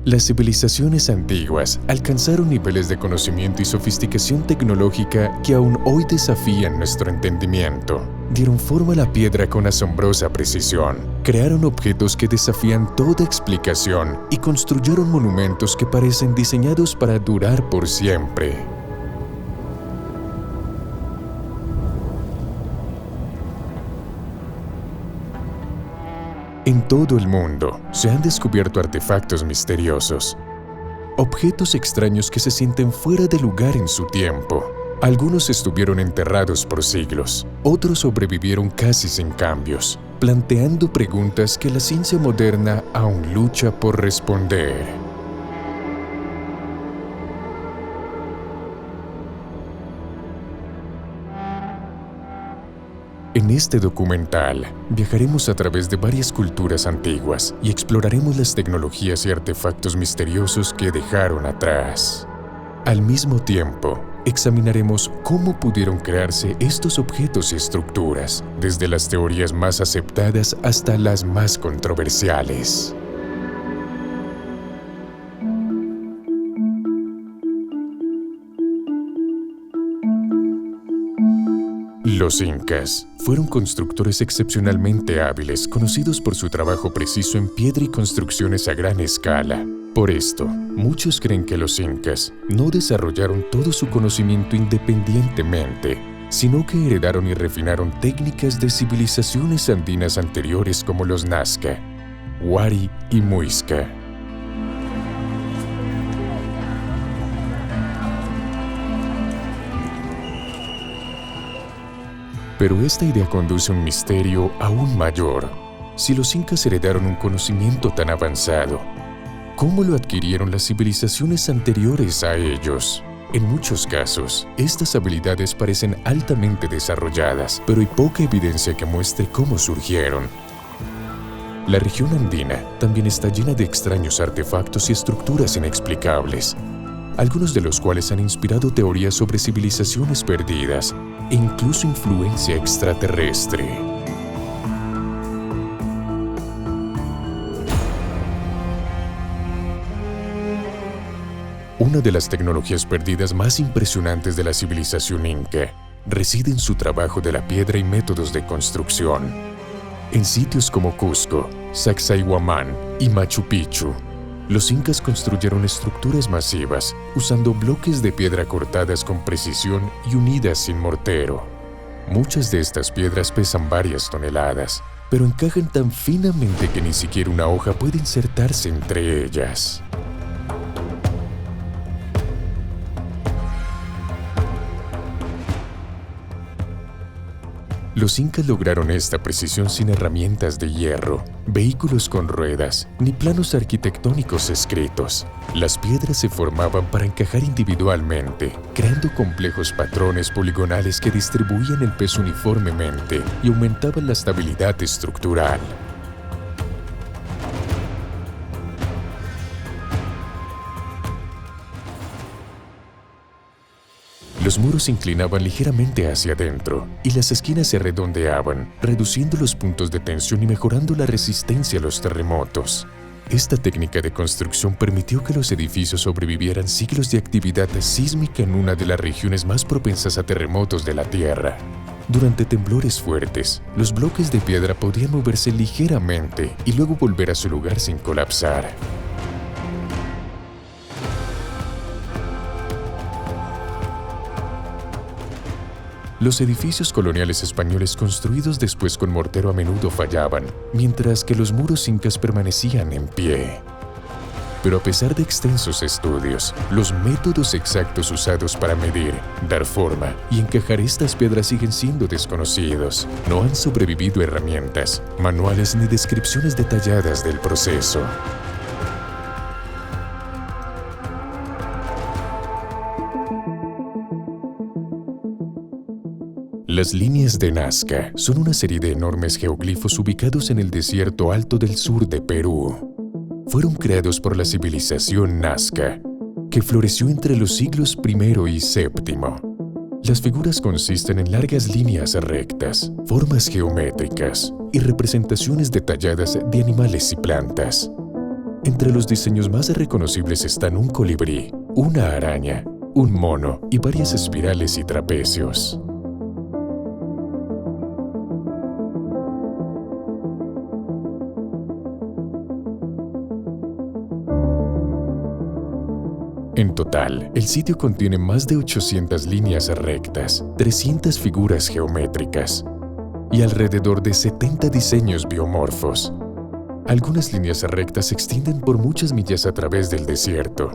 Las civilizaciones antiguas alcanzaron niveles de conocimiento y sofisticación tecnológica que aún hoy desafían nuestro entendimiento. Dieron forma a la piedra con asombrosa precisión, crearon objetos que desafían toda explicación y construyeron monumentos que parecen diseñados para durar por siempre. En todo el mundo se han descubierto artefactos misteriosos, objetos extraños que se sienten fuera de lugar en su tiempo. Algunos estuvieron enterrados por siglos, otros sobrevivieron casi sin cambios, planteando preguntas que la ciencia moderna aún lucha por responder. En este documental, viajaremos a través de varias culturas antiguas y exploraremos las tecnologías y artefactos misteriosos que dejaron atrás. Al mismo tiempo, examinaremos cómo pudieron crearse estos objetos y estructuras, desde las teorías más aceptadas hasta las más controversiales. Los incas fueron constructores excepcionalmente hábiles, conocidos por su trabajo preciso en piedra y construcciones a gran escala. Por esto, muchos creen que los incas no desarrollaron todo su conocimiento independientemente, sino que heredaron y refinaron técnicas de civilizaciones andinas anteriores como los Nazca, Wari y Muisca. Pero esta idea conduce a un misterio aún mayor. Si los incas heredaron un conocimiento tan avanzado, ¿cómo lo adquirieron las civilizaciones anteriores a ellos? En muchos casos, estas habilidades parecen altamente desarrolladas, pero hay poca evidencia que muestre cómo surgieron. La región andina también está llena de extraños artefactos y estructuras inexplicables, algunos de los cuales han inspirado teorías sobre civilizaciones perdidas e incluso influencia extraterrestre. Una de las tecnologías perdidas más impresionantes de la civilización inca reside en su trabajo de la piedra y métodos de construcción. En sitios como Cusco, Sacsayhuamán y Machu Picchu, los incas construyeron estructuras masivas usando bloques de piedra cortadas con precisión y unidas sin mortero. Muchas de estas piedras pesan varias toneladas, pero encajan tan finamente que ni siquiera una hoja puede insertarse entre ellas. Los incas lograron esta precisión sin herramientas de hierro, vehículos con ruedas, ni planos arquitectónicos escritos. Las piedras se formaban para encajar individualmente, creando complejos patrones poligonales que distribuían el peso uniformemente y aumentaban la estabilidad estructural. Los muros se inclinaban ligeramente hacia adentro y las esquinas se redondeaban, reduciendo los puntos de tensión y mejorando la resistencia a los terremotos. Esta técnica de construcción permitió que los edificios sobrevivieran siglos de actividad sísmica en una de las regiones más propensas a terremotos de la Tierra. Durante temblores fuertes, los bloques de piedra podían moverse ligeramente y luego volver a su lugar sin colapsar. Los edificios coloniales españoles construidos después con mortero a menudo fallaban, mientras que los muros incas permanecían en pie. Pero a pesar de extensos estudios, los métodos exactos usados para medir, dar forma y encajar estas piedras siguen siendo desconocidos. No han sobrevivido herramientas, manuales ni descripciones detalladas del proceso. Las líneas de Nazca son una serie de enormes geoglifos ubicados en el desierto alto del sur de Perú. Fueron creados por la civilización Nazca, que floreció entre los siglos I y VII. Las figuras consisten en largas líneas rectas, formas geométricas y representaciones detalladas de animales y plantas. Entre los diseños más reconocibles están un colibrí, una araña, un mono y varias espirales y trapecios. En total, el sitio contiene más de 800 líneas rectas, 300 figuras geométricas y alrededor de 70 diseños biomorfos. Algunas líneas rectas se extienden por muchas millas a través del desierto.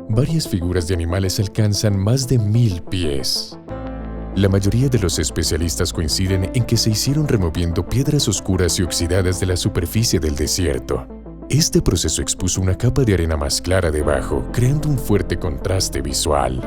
Varias figuras de animales alcanzan más de 1000 pies. La mayoría de los especialistas coinciden en que se hicieron removiendo piedras oscuras y oxidadas de la superficie del desierto. Este proceso expuso una capa de arena más clara debajo, creando un fuerte contraste visual.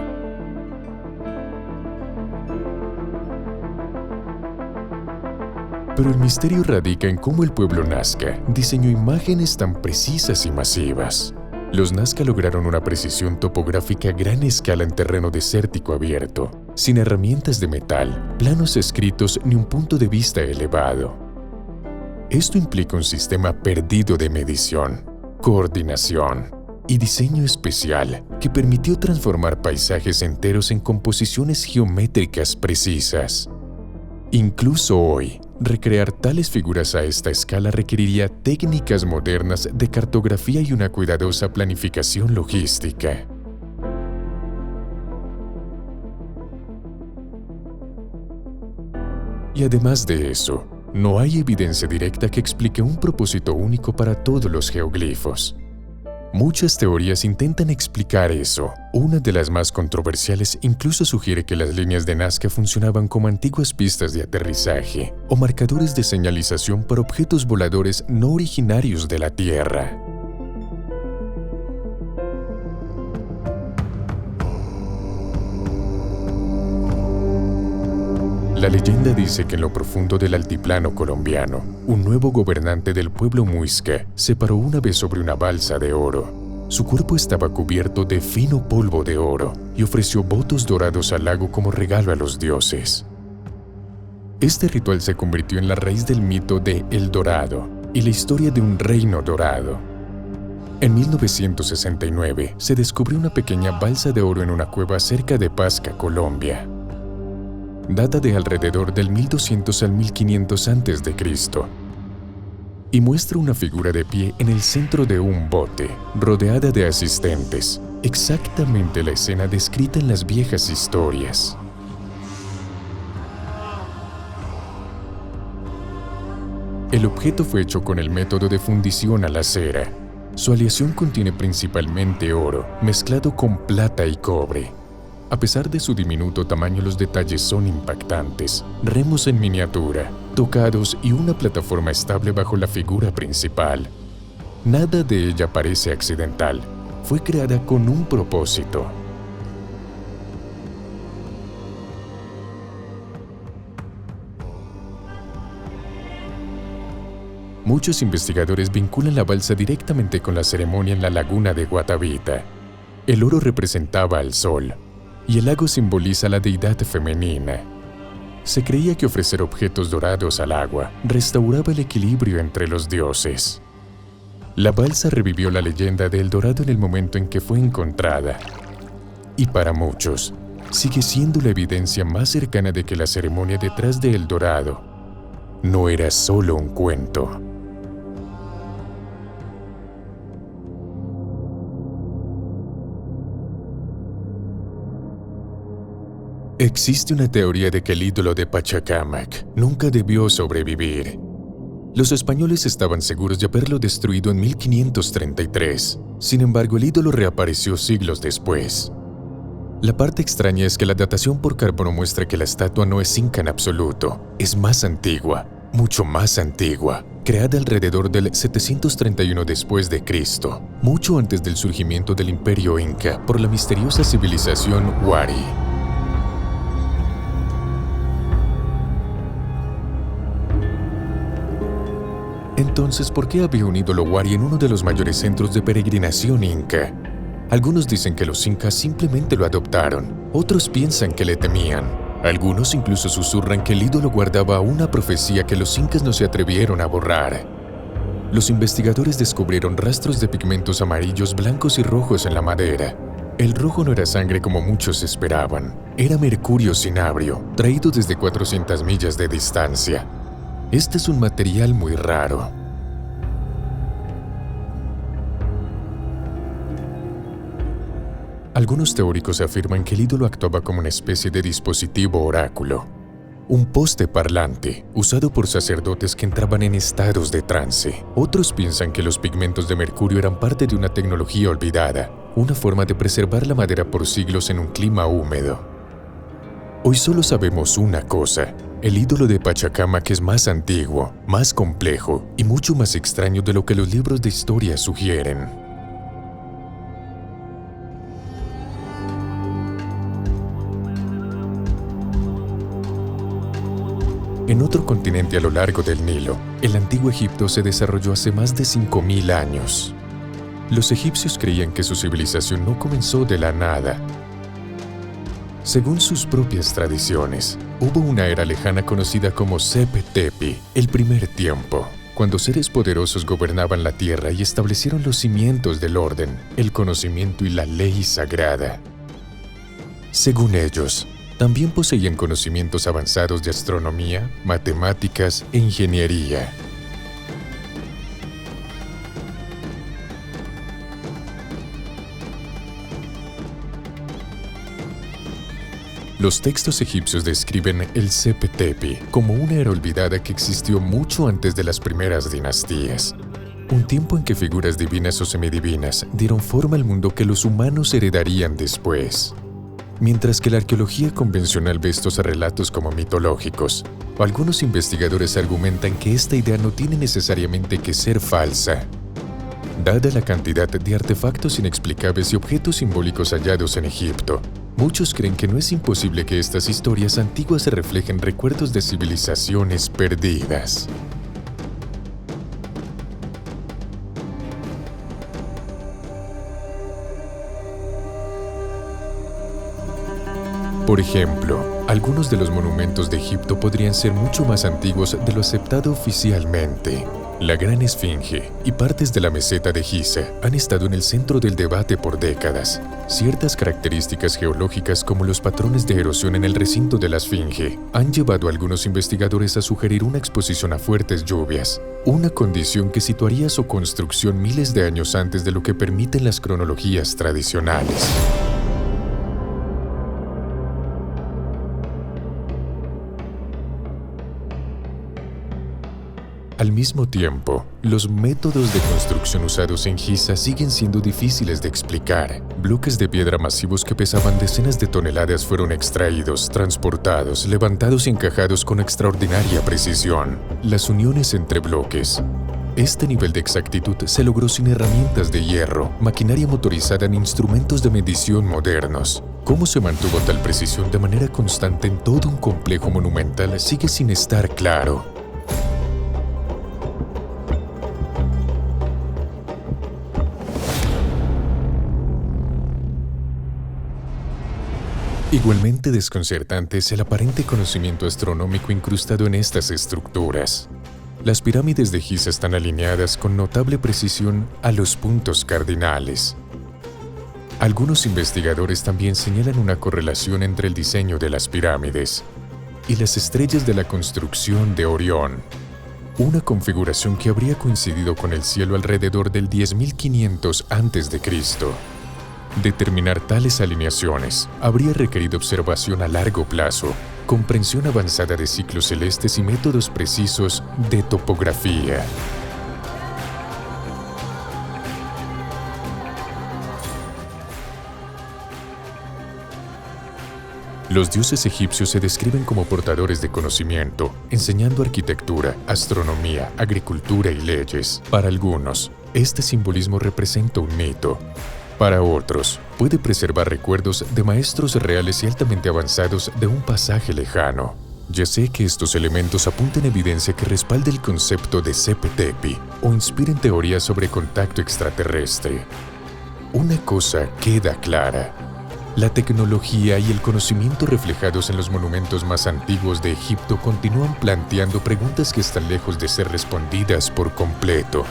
Pero el misterio radica en cómo el pueblo Nazca diseñó imágenes tan precisas y masivas. Los Nazca lograron una precisión topográfica a gran escala en terreno desértico abierto, sin herramientas de metal, planos escritos ni un punto de vista elevado. Esto implica un sistema perdido de medición, coordinación y diseño especial que permitió transformar paisajes enteros en composiciones geométricas precisas. Incluso hoy, recrear tales figuras a esta escala requeriría técnicas modernas de cartografía y una cuidadosa planificación logística. Y además de eso, no hay evidencia directa que explique un propósito único para todos los geoglifos. Muchas teorías intentan explicar eso. Una de las más controversiales incluso sugiere que las líneas de Nazca funcionaban como antiguas pistas de aterrizaje o marcadores de señalización para objetos voladores no originarios de la Tierra. La leyenda dice que en lo profundo del altiplano colombiano, un nuevo gobernante del pueblo Muisca se paró una vez sobre una balsa de oro. Su cuerpo estaba cubierto de fino polvo de oro y ofreció votos dorados al lago como regalo a los dioses. Este ritual se convirtió en la raíz del mito de El Dorado y la historia de un reino dorado. En 1969 se descubrió una pequeña balsa de oro en una cueva cerca de Pasca, Colombia. Data de alrededor del 1200 al 1500 a.C. y muestra una figura de pie en el centro de un bote, rodeada de asistentes, exactamente la escena descrita en las viejas historias. El objeto fue hecho con el método de fundición a la cera. Su aleación contiene principalmente oro, mezclado con plata y cobre. A pesar de su diminuto tamaño, los detalles son impactantes. Remos en miniatura, tocados y una plataforma estable bajo la figura principal. Nada de ella parece accidental. Fue creada con un propósito. Muchos investigadores vinculan la balsa directamente con la ceremonia en la laguna de Guatavita. El oro representaba al sol, y el lago simboliza la deidad femenina. Se creía que ofrecer objetos dorados al agua restauraba el equilibrio entre los dioses. La balsa revivió la leyenda de El Dorado en el momento en que fue encontrada. Y para muchos, sigue siendo la evidencia más cercana de que la ceremonia detrás de El Dorado no era solo un cuento. Existe una teoría de que el ídolo de Pachacamac nunca debió sobrevivir. Los españoles estaban seguros de haberlo destruido en 1533. Sin embargo, el ídolo reapareció siglos después. La parte extraña es que la datación por carbono muestra que la estatua no es inca en absoluto. Es más antigua, mucho más antigua, creada alrededor del 731 después de Cristo, mucho antes del surgimiento del Imperio Inca por la misteriosa civilización Wari. Entonces, ¿por qué había un ídolo Wari en uno de los mayores centros de peregrinación inca? Algunos dicen que los incas simplemente lo adoptaron, otros piensan que le temían. Algunos incluso susurran que el ídolo guardaba una profecía que los incas no se atrevieron a borrar. Los investigadores descubrieron rastros de pigmentos amarillos, blancos y rojos en la madera. El rojo no era sangre como muchos esperaban. Era mercurio cinabrio, traído desde 400 millas de distancia. Este es un material muy raro. Algunos teóricos afirman que el ídolo actuaba como una especie de dispositivo oráculo, un poste parlante usado por sacerdotes que entraban en estados de trance. Otros piensan que los pigmentos de mercurio eran parte de una tecnología olvidada, una forma de preservar la madera por siglos en un clima húmedo. Hoy solo sabemos una cosa: el ídolo de Pachacamac es más antiguo, más complejo y mucho más extraño de lo que los libros de historia sugieren. En otro continente a lo largo del Nilo, el antiguo Egipto se desarrolló hace más de 5000 años. Los egipcios creían que su civilización no comenzó de la nada. Según sus propias tradiciones, hubo una era lejana conocida como Sep-Tepi, el primer tiempo, cuando seres poderosos gobernaban la tierra y establecieron los cimientos del orden, el conocimiento y la ley sagrada. Según ellos, también poseían conocimientos avanzados de astronomía, matemáticas e ingeniería. Los textos egipcios describen el Sep-Tepi como una era olvidada que existió mucho antes de las primeras dinastías. Un tiempo en que figuras divinas o semidivinas dieron forma al mundo que los humanos heredarían después. Mientras que la arqueología convencional ve estos relatos como mitológicos, algunos investigadores argumentan que esta idea no tiene necesariamente que ser falsa. Dada la cantidad de artefactos inexplicables y objetos simbólicos hallados en Egipto, muchos creen que no es imposible que estas historias antiguas reflejen recuerdos de civilizaciones perdidas. Por ejemplo, algunos de los monumentos de Egipto podrían ser mucho más antiguos de lo aceptado oficialmente. La Gran Esfinge y partes de la meseta de Giza han estado en el centro del debate por décadas. Ciertas características geológicas como los patrones de erosión en el recinto de la Esfinge han llevado a algunos investigadores a sugerir una exposición a fuertes lluvias, una condición que situaría su construcción miles de años antes de lo que permiten las cronologías tradicionales. Al mismo tiempo, los métodos de construcción usados en Giza siguen siendo difíciles de explicar. Bloques de piedra masivos que pesaban decenas de toneladas fueron extraídos, transportados, levantados y encajados con extraordinaria precisión. Las uniones entre bloques. Este nivel de exactitud se logró sin herramientas de hierro, maquinaria motorizada ni instrumentos de medición modernos. Cómo se mantuvo tal precisión de manera constante en todo un complejo monumental sigue sin estar claro. Igualmente desconcertante es el aparente conocimiento astronómico incrustado en estas estructuras. Las pirámides de Giza están alineadas con notable precisión a los puntos cardinales. Algunos investigadores también señalan una correlación entre el diseño de las pirámides y las estrellas de la construcción de Orión, una configuración que habría coincidido con el cielo alrededor del 10.500 a.C. Determinar tales alineaciones habría requerido observación a largo plazo, comprensión avanzada de ciclos celestes y métodos precisos de topografía. Los dioses egipcios se describen como portadores de conocimiento, enseñando arquitectura, astronomía, agricultura y leyes. Para algunos, este simbolismo representa un mito. Para otros, puede preservar recuerdos de maestros reales y altamente avanzados de un pasaje lejano. Ya sea que estos elementos apunten evidencia que respalde el concepto de Sep-Tepi o inspiren teorías sobre contacto extraterrestre. Una cosa queda clara: La tecnología y el conocimiento reflejados en los monumentos más antiguos de Egipto continúan planteando preguntas que están lejos de ser respondidas por completo.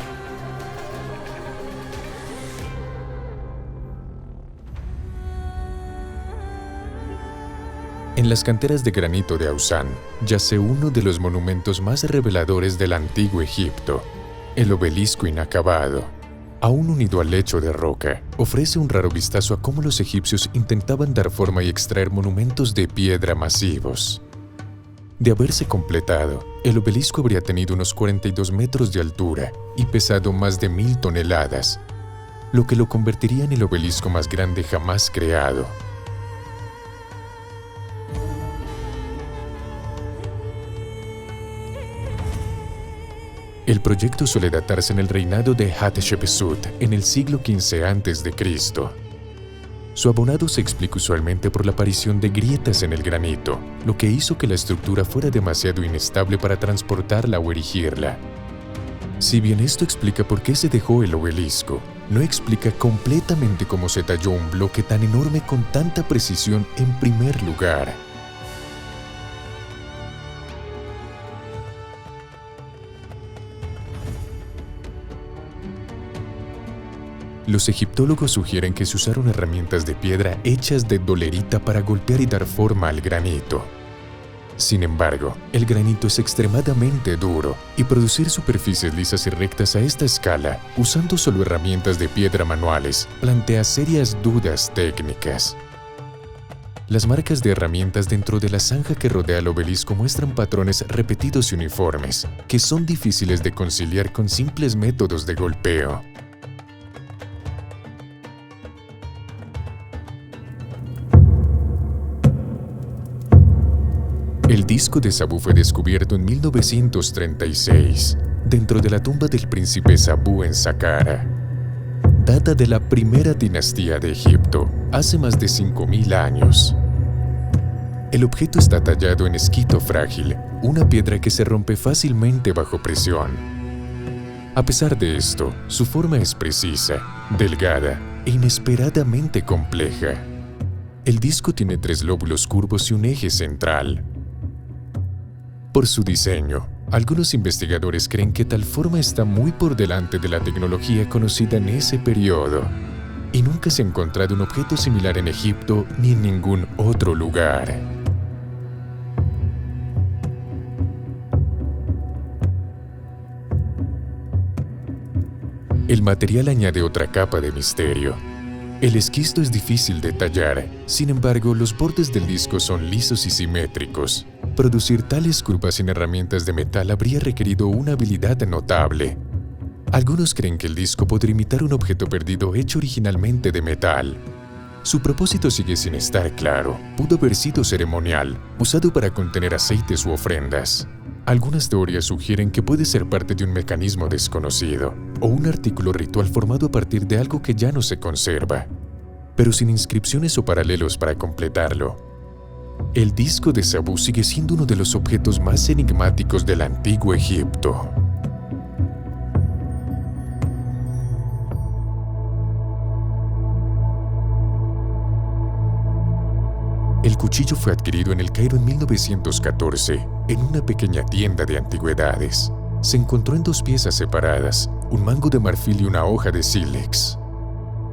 En las canteras de granito de Ausán yace uno de los monumentos más reveladores del antiguo Egipto, el obelisco inacabado. Aún unido al lecho de roca, ofrece un raro vistazo a cómo los egipcios intentaban dar forma y extraer monumentos de piedra masivos. De haberse completado, el obelisco habría tenido unos 42 metros de altura y pesado más de 1000 toneladas, lo que lo convertiría en el obelisco más grande jamás creado. El proyecto suele datarse en el reinado de Hatshepsut en el siglo XV a.C. Su abonado se explica usualmente por la aparición de grietas en el granito, lo que hizo que la estructura fuera demasiado inestable para transportarla o erigirla. Si bien esto explica por qué se dejó el obelisco, no explica completamente cómo se talló un bloque tan enorme con tanta precisión en primer lugar. Los egiptólogos sugieren que se usaron herramientas de piedra hechas de dolerita para golpear y dar forma al granito. Sin embargo, el granito es extremadamente duro y producir superficies lisas y rectas a esta escala, usando solo herramientas de piedra manuales, plantea serias dudas técnicas. Las marcas de herramientas dentro de la zanja que rodea el obelisco muestran patrones repetidos y uniformes, que son difíciles de conciliar con simples métodos de golpeo. El disco de Sabú fue descubierto en 1936, dentro de la tumba del príncipe Sabú en Saqqara. Data de la primera dinastía de Egipto, hace más de 5000 años. El objeto está tallado en esquito frágil, una piedra que se rompe fácilmente bajo presión. A pesar de esto, su forma es precisa, delgada e inesperadamente compleja. El disco tiene 3 lóbulos curvos y un eje central. Por su diseño, algunos investigadores creen que tal forma está muy por delante de la tecnología conocida en ese periodo, y nunca se ha encontrado un objeto similar en Egipto ni en ningún otro lugar. El material añade otra capa de misterio. El esquisto es difícil de tallar, sin embargo, los bordes del disco son lisos y simétricos. Producir tales curvas sin herramientas de metal habría requerido una habilidad notable. Algunos creen que el disco podría imitar un objeto perdido hecho originalmente de metal. Su propósito sigue sin estar claro. Pudo haber sido ceremonial, usado para contener aceites u ofrendas. Algunas teorías sugieren que puede ser parte de un mecanismo desconocido, o un artículo ritual formado a partir de algo que ya no se conserva, pero sin inscripciones o paralelos para completarlo. El disco de Sabú sigue siendo uno de los objetos más enigmáticos del antiguo Egipto. El cuchillo fue adquirido en El Cairo en 1914, en una pequeña tienda de antigüedades. Se encontró en 2 piezas separadas, un mango de marfil y una hoja de sílex.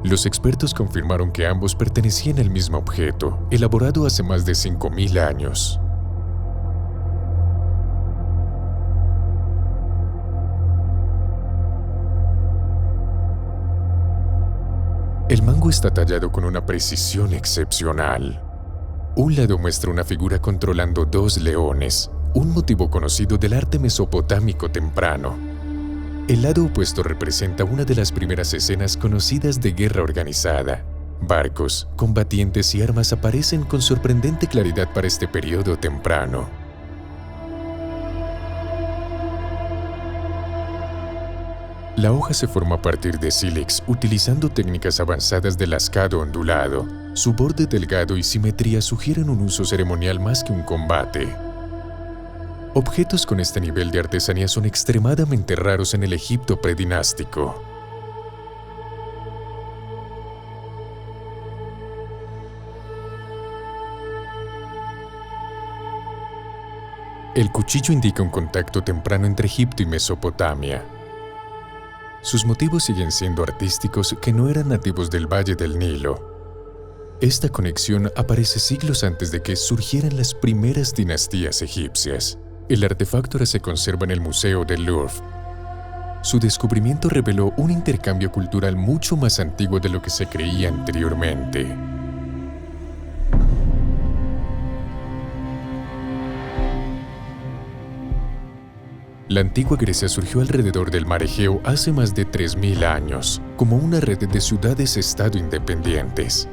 Los expertos confirmaron que ambos pertenecían al mismo objeto, elaborado hace más de 5000 años. El mango está tallado con una precisión excepcional. Un lado muestra una figura controlando 2 leones, un motivo conocido del arte mesopotámico temprano. El lado opuesto representa una de las primeras escenas conocidas de guerra organizada. Barcos, combatientes y armas aparecen con sorprendente claridad para este periodo temprano. La hoja se forma a partir de sílex utilizando técnicas avanzadas de lascado ondulado. Su borde delgado y simetría sugieren un uso ceremonial más que un combate. Objetos con este nivel de artesanía son extremadamente raros en el Egipto predinástico. El cuchillo indica un contacto temprano entre Egipto y Mesopotamia. Sus motivos siguen siendo artísticos que no eran nativos del Valle del Nilo. Esta conexión aparece siglos antes de que surgieran las primeras dinastías egipcias. El artefacto ahora se conserva en el Museo del Louvre. Su descubrimiento reveló un intercambio cultural mucho más antiguo de lo que se creía anteriormente. La antigua Grecia surgió alrededor del mar Egeo hace más de 3000 años, como una red de ciudades-estado independientes.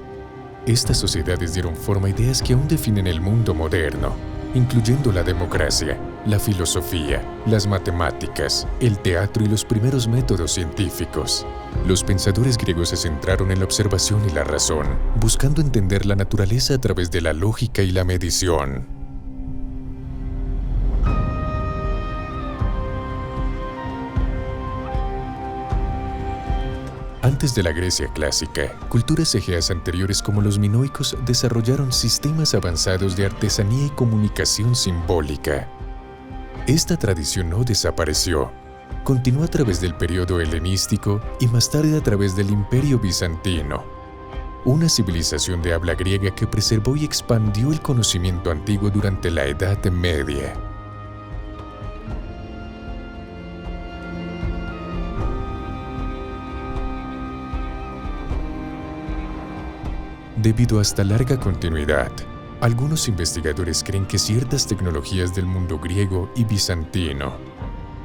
Estas sociedades dieron forma a ideas que aún definen el mundo moderno, incluyendo la democracia, la filosofía, las matemáticas, el teatro y los primeros métodos científicos. Los pensadores griegos se centraron en la observación y la razón, buscando entender la naturaleza a través de la lógica y la medición. Antes de la Grecia clásica, culturas egeas anteriores como los minoicos desarrollaron sistemas avanzados de artesanía y comunicación simbólica. Esta tradición no desapareció. Continuó a través del periodo helenístico y más tarde a través del Imperio Bizantino. Una civilización de habla griega que preservó y expandió el conocimiento antiguo durante la Edad Media. Debido a esta larga continuidad, algunos investigadores creen que ciertas tecnologías del mundo griego y bizantino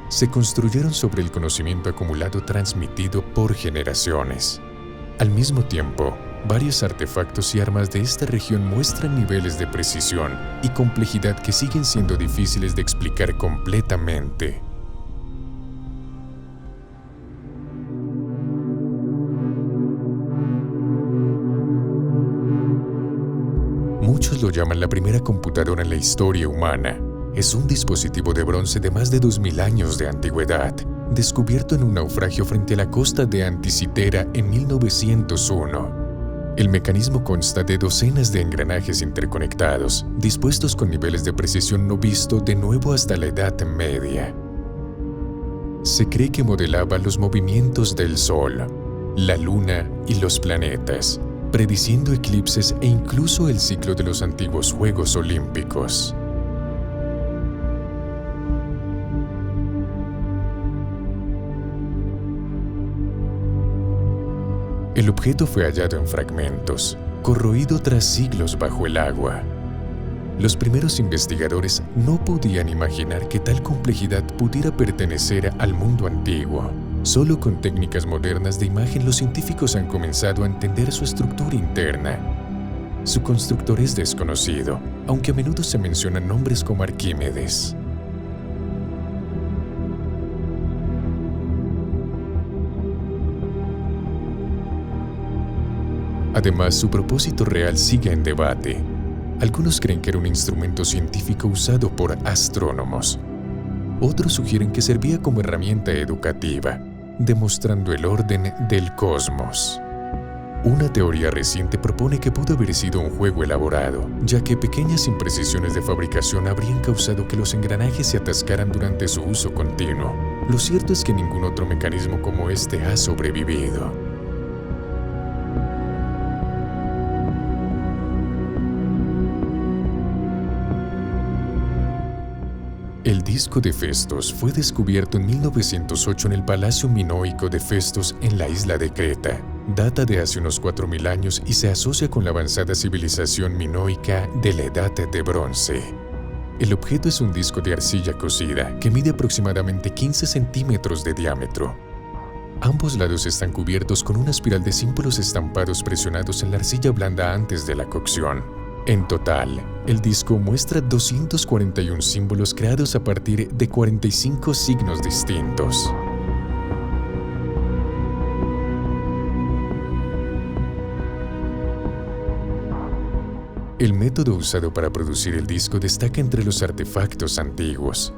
se construyeron sobre el conocimiento acumulado transmitido por generaciones. Al mismo tiempo, varios artefactos y armas de esta región muestran niveles de precisión y complejidad que siguen siendo difíciles de explicar completamente. Muchos lo llaman la primera computadora en la historia humana. Es un dispositivo de bronce de más de 2000 años de antigüedad, descubierto en un naufragio frente a la costa de Anticitera en 1901. El mecanismo consta de docenas de engranajes interconectados, dispuestos con niveles de precisión no visto de nuevo hasta la Edad Media. Se cree que modelaba los movimientos del Sol, la Luna y los planetas, prediciendo eclipses e incluso el ciclo de los antiguos Juegos Olímpicos. El objeto fue hallado en fragmentos, corroído tras siglos bajo el agua. Los primeros investigadores no podían imaginar que tal complejidad pudiera pertenecer al mundo antiguo. Solo con técnicas modernas de imagen los científicos han comenzado a entender su estructura interna. Su constructor es desconocido, aunque a menudo se mencionan nombres como Arquímedes. Además, su propósito real sigue en debate. Algunos creen que era un instrumento científico usado por astrónomos. Otros sugieren que servía como herramienta educativa, demostrando el orden del cosmos. Una teoría reciente propone que pudo haber sido un juego elaborado, ya que pequeñas imprecisiones de fabricación habrían causado que los engranajes se atascaran durante su uso continuo. Lo cierto es que ningún otro mecanismo como este ha sobrevivido. El disco de Festos fue descubierto en 1908 en el Palacio Minoico de Festos en la isla de Creta. Data de hace unos 4000 años y se asocia con la avanzada civilización minoica de la Edad de Bronce. El objeto es un disco de arcilla cocida que mide aproximadamente 15 centímetros de diámetro. Ambos lados están cubiertos con una espiral de símbolos estampados presionados en la arcilla blanda antes de la cocción. En total, el disco muestra 241 símbolos creados a partir de 45 signos distintos. El método usado para producir el disco destaca entre los artefactos antiguos.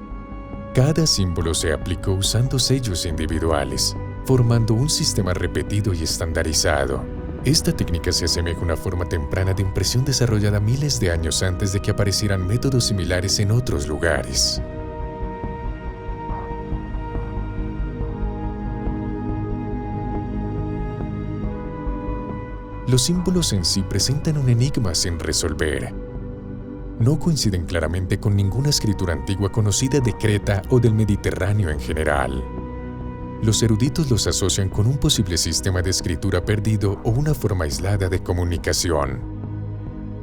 Cada símbolo se aplicó usando sellos individuales, formando un sistema repetido y estandarizado. Esta técnica se asemeja a una forma temprana de impresión desarrollada miles de años antes de que aparecieran métodos similares en otros lugares. Los símbolos en sí presentan un enigma sin resolver. No coinciden claramente con ninguna escritura antigua conocida de Creta o del Mediterráneo en general. Los eruditos los asocian con un posible sistema de escritura perdido o una forma aislada de comunicación.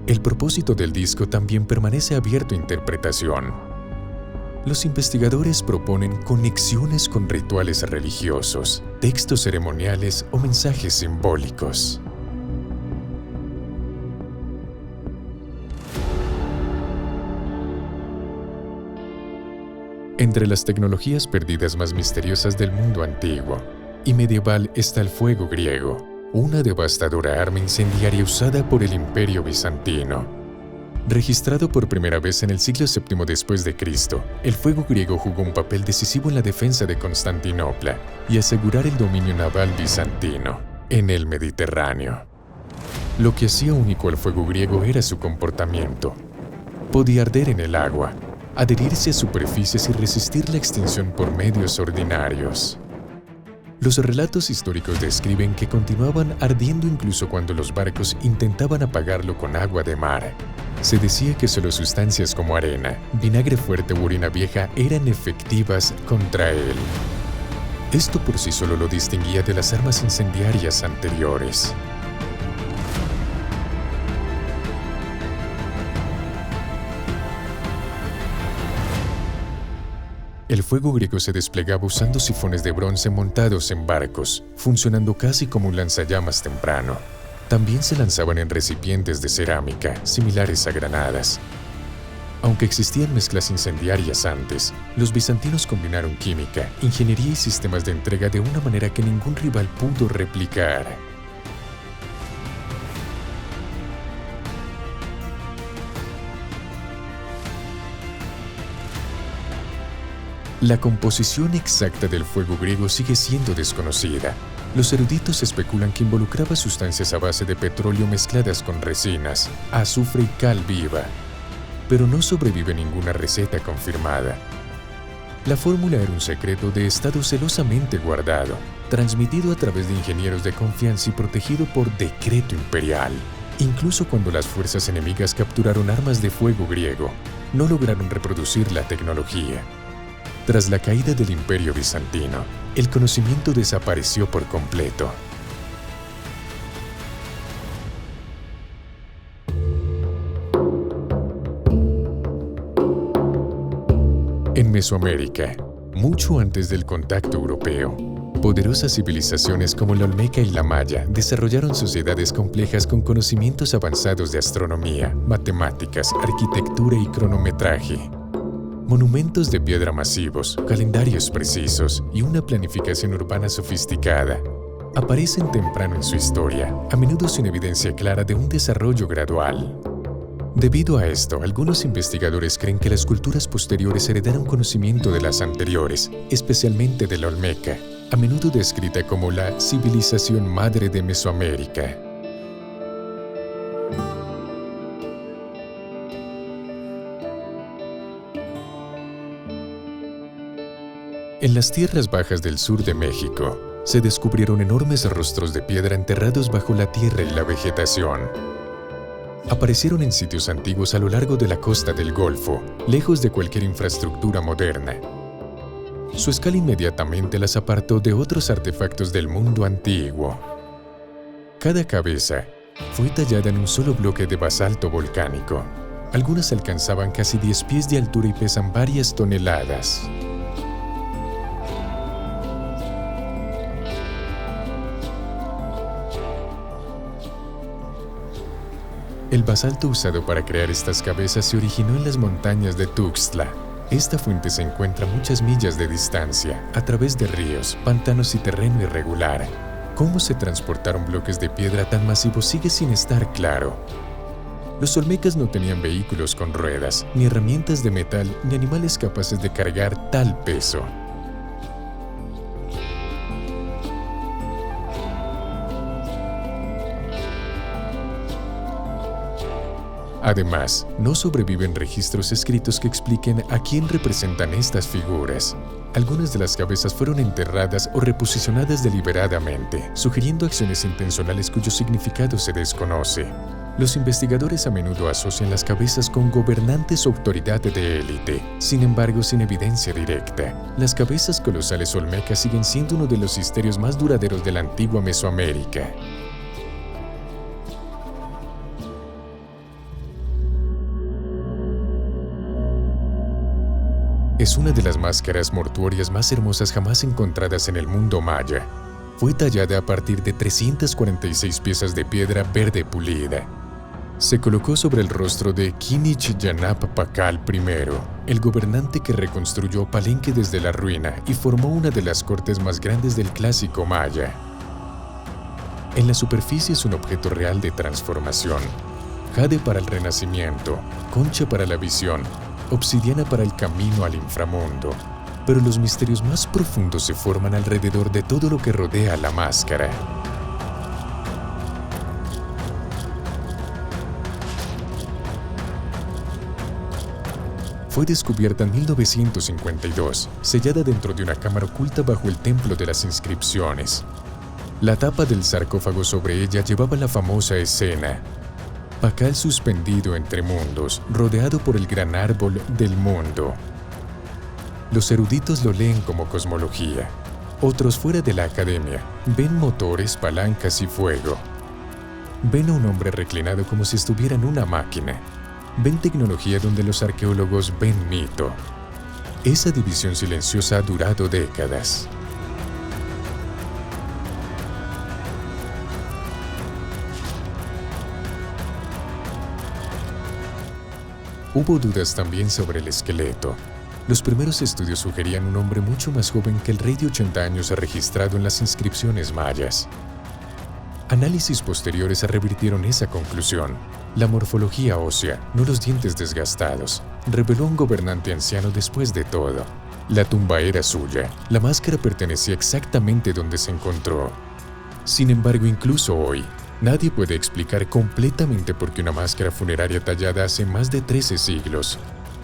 El propósito del disco también permanece abierto a interpretación. Los investigadores proponen conexiones con rituales religiosos, textos ceremoniales o mensajes simbólicos. Entre las tecnologías perdidas más misteriosas del mundo antiguo y medieval está el fuego griego, una devastadora arma incendiaria usada por el Imperio Bizantino. Registrado por primera vez en el siglo VII después de Cristo, el fuego griego jugó un papel decisivo en la defensa de Constantinopla y asegurar el dominio naval bizantino en el Mediterráneo. Lo que hacía único al fuego griego era su comportamiento. Podía arder en el agua, adherirse a superficies y resistir la extinción por medios ordinarios. Los relatos históricos describen que continuaban ardiendo incluso cuando los barcos intentaban apagarlo con agua de mar. Se decía que solo sustancias como arena, vinagre fuerte u orina vieja eran efectivas contra él. Esto por sí solo lo distinguía de las armas incendiarias anteriores. El fuego griego se desplegaba usando sifones de bronce montados en barcos, funcionando casi como un lanzallamas temprano. También se lanzaban en recipientes de cerámica, similares a granadas. Aunque existían mezclas incendiarias antes, los bizantinos combinaron química, ingeniería y sistemas de entrega de una manera que ningún rival pudo replicar. La composición exacta del fuego griego sigue siendo desconocida. Los eruditos especulan que involucraba sustancias a base de petróleo mezcladas con resinas, azufre y cal viva, pero no sobrevive ninguna receta confirmada. La fórmula era un secreto de estado celosamente guardado, transmitido a través de ingenieros de confianza y protegido por decreto imperial. Incluso cuando las fuerzas enemigas capturaron armas de fuego griego, no lograron reproducir la tecnología. Tras la caída del Imperio Bizantino, el conocimiento desapareció por completo. En Mesoamérica, mucho antes del contacto europeo, poderosas civilizaciones como la Olmeca y la Maya desarrollaron sociedades complejas con conocimientos avanzados de astronomía, matemáticas, arquitectura y cronometraje. Monumentos de piedra masivos, calendarios precisos y una planificación urbana sofisticada aparecen temprano en su historia, a menudo sin evidencia clara de un desarrollo gradual. Debido a esto, algunos investigadores creen que las culturas posteriores heredaron conocimiento de las anteriores, especialmente de la Olmeca, a menudo descrita como la civilización madre de Mesoamérica. En las tierras bajas del sur de México, se descubrieron enormes rostros de piedra enterrados bajo la tierra y la vegetación. Aparecieron en sitios antiguos a lo largo de la costa del Golfo, lejos de cualquier infraestructura moderna. Su escala inmediatamente las apartó de otros artefactos del mundo antiguo. Cada cabeza fue tallada en un solo bloque de basalto volcánico. Algunas alcanzaban casi 10 pies de altura y pesan varias toneladas. El basalto usado para crear estas cabezas se originó en las montañas de Tuxtla. Esta fuente se encuentra a muchas millas de distancia, a través de ríos, pantanos y terreno irregular. Cómo se transportaron bloques de piedra tan masivos sigue sin estar claro. Los olmecas no tenían vehículos con ruedas, ni herramientas de metal, ni animales capaces de cargar tal peso. Además, no sobreviven registros escritos que expliquen a quién representan estas figuras. Algunas de las cabezas fueron enterradas o reposicionadas deliberadamente, sugiriendo acciones intencionales cuyo significado se desconoce. Los investigadores a menudo asocian las cabezas con gobernantes o autoridad de élite, sin embargo sin evidencia directa. Las cabezas colosales olmecas siguen siendo uno de los misterios más duraderos de la antigua Mesoamérica. Es una de las máscaras mortuorias más hermosas jamás encontradas en el mundo maya. Fue tallada a partir de 346 piezas de piedra verde pulida. Se colocó sobre el rostro de Kinich Yanap Pakal I, el gobernante que reconstruyó Palenque desde la ruina y formó una de las cortes más grandes del clásico maya. En la superficie es un objeto real de transformación. Jade para el renacimiento, concha para la visión, obsidiana para el camino al inframundo. Pero los misterios más profundos se forman alrededor de todo lo que rodea a la máscara. Fue descubierta en 1952, sellada dentro de una cámara oculta bajo el Templo de las Inscripciones. La tapa del sarcófago sobre ella llevaba la famosa escena: Pakal suspendido entre mundos, rodeado por el gran árbol del mundo. Los eruditos lo leen como cosmología. Otros fuera de la academia ven motores, palancas y fuego. Ven a un hombre reclinado como si estuviera en una máquina. Ven tecnología donde los arqueólogos ven mito. Esa división silenciosa ha durado décadas. Hubo dudas también sobre el esqueleto. Los primeros estudios sugerían un hombre mucho más joven que el rey de 80 años registrado en las inscripciones mayas. Análisis posteriores revirtieron esa conclusión. La morfología ósea, no los dientes desgastados, reveló a un gobernante anciano después de todo. La tumba era suya, la máscara pertenecía exactamente donde se encontró. Sin embargo, incluso hoy, nadie puede explicar completamente por qué una máscara funeraria tallada hace más de 13 siglos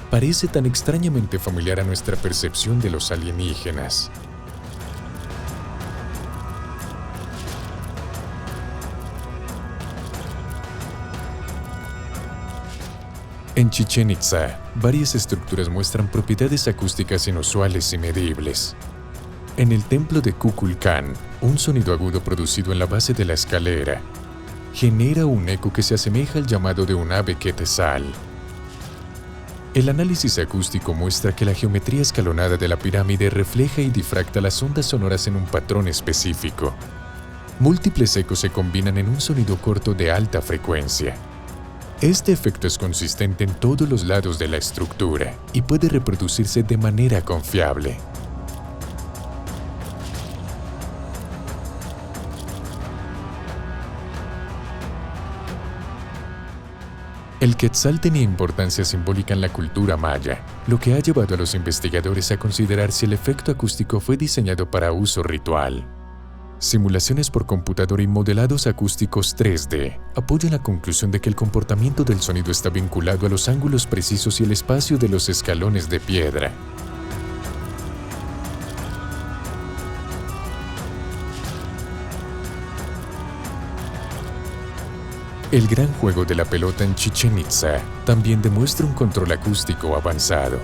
parece tan extrañamente familiar a nuestra percepción de los alienígenas. En Chichén Itzá, varias estructuras muestran propiedades acústicas inusuales y medibles. En el templo de Kukulcán, un sonido agudo producido en la base de la escalera genera un eco que se asemeja al llamado de un ave quetzal. El análisis acústico muestra que la geometría escalonada de la pirámide refleja y difracta las ondas sonoras en un patrón específico. Múltiples ecos se combinan en un sonido corto de alta frecuencia. Este efecto es consistente en todos los lados de la estructura y puede reproducirse de manera confiable. El quetzal tenía importancia simbólica en la cultura maya, lo que ha llevado a los investigadores a considerar si el efecto acústico fue diseñado para uso ritual. Simulaciones por computadora y modelados acústicos 3D apoyan la conclusión de que el comportamiento del sonido está vinculado a los ángulos precisos y el espacio de los escalones de piedra. El gran juego de la pelota en Chichén Itzá también demuestra un control acústico avanzado.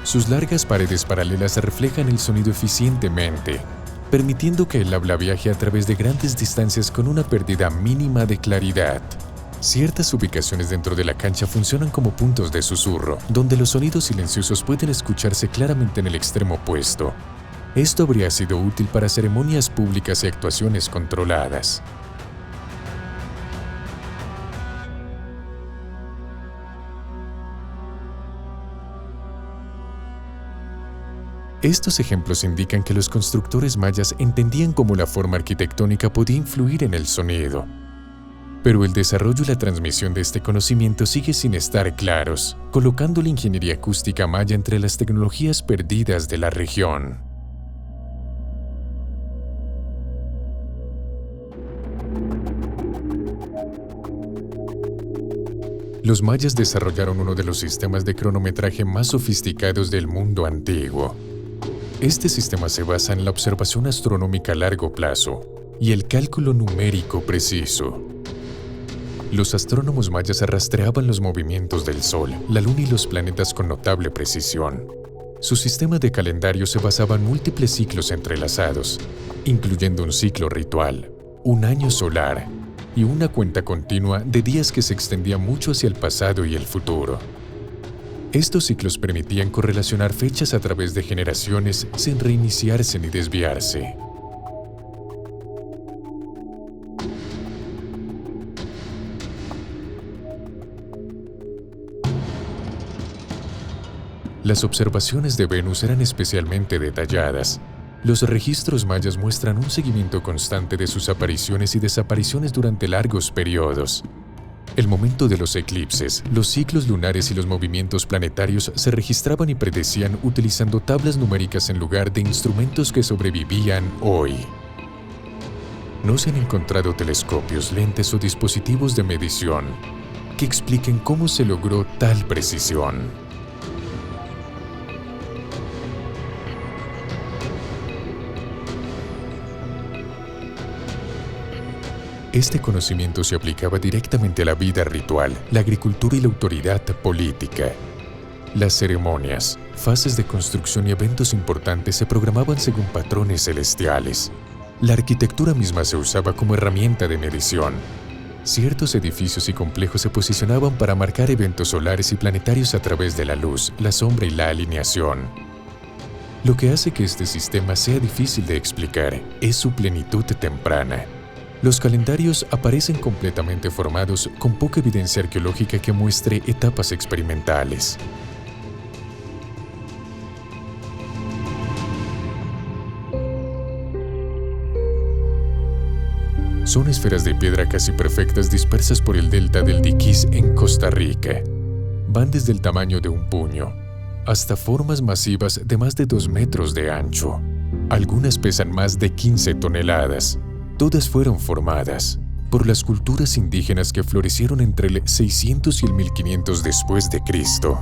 Sus largas paredes paralelas reflejan el sonido eficientemente, permitiendo que el habla viaje a través de grandes distancias con una pérdida mínima de claridad. Ciertas ubicaciones dentro de la cancha funcionan como puntos de susurro, donde los sonidos silenciosos pueden escucharse claramente en el extremo opuesto. Esto habría sido útil para ceremonias públicas y actuaciones controladas. Estos ejemplos indican que los constructores mayas entendían cómo la forma arquitectónica podía influir en el sonido. Pero el desarrollo y la transmisión de este conocimiento sigue sin estar claros, colocando la ingeniería acústica maya entre las tecnologías perdidas de la región. Los mayas desarrollaron uno de los sistemas de cronometraje más sofisticados del mundo antiguo. Este sistema se basa en la observación astronómica a largo plazo y el cálculo numérico preciso. Los astrónomos mayas rastreaban los movimientos del Sol, la Luna y los planetas con notable precisión. Su sistema de calendario se basaba en múltiples ciclos entrelazados, incluyendo un ciclo ritual, un año solar y una cuenta continua de días que se extendía mucho hacia el pasado y el futuro. Estos ciclos permitían correlacionar fechas a través de generaciones sin reiniciarse ni desviarse. Las observaciones de Venus eran especialmente detalladas. Los registros mayas muestran un seguimiento constante de sus apariciones y desapariciones durante largos periodos. El momento de los eclipses, los ciclos lunares y los movimientos planetarios se registraban y predecían utilizando tablas numéricas en lugar de instrumentos que sobrevivían hoy. No se han encontrado telescopios, lentes o dispositivos de medición que expliquen cómo se logró tal precisión. Este conocimiento se aplicaba directamente a la vida ritual, la agricultura y la autoridad política. Las ceremonias, fases de construcción y eventos importantes se programaban según patrones celestiales. La arquitectura misma se usaba como herramienta de medición. Ciertos edificios y complejos se posicionaban para marcar eventos solares y planetarios a través de la luz, la sombra y la alineación. Lo que hace que este sistema sea difícil de explicar es su plenitud temprana. Los calendarios aparecen completamente formados con poca evidencia arqueológica que muestre etapas experimentales. Son esferas de piedra casi perfectas dispersas por el delta del Diquís en Costa Rica. Van desde el tamaño de un puño hasta formas masivas de más de 2 metros de ancho. Algunas pesan más de 15 toneladas. Todas fueron formadas por las culturas indígenas que florecieron entre el 600 y el 1500 después de Cristo.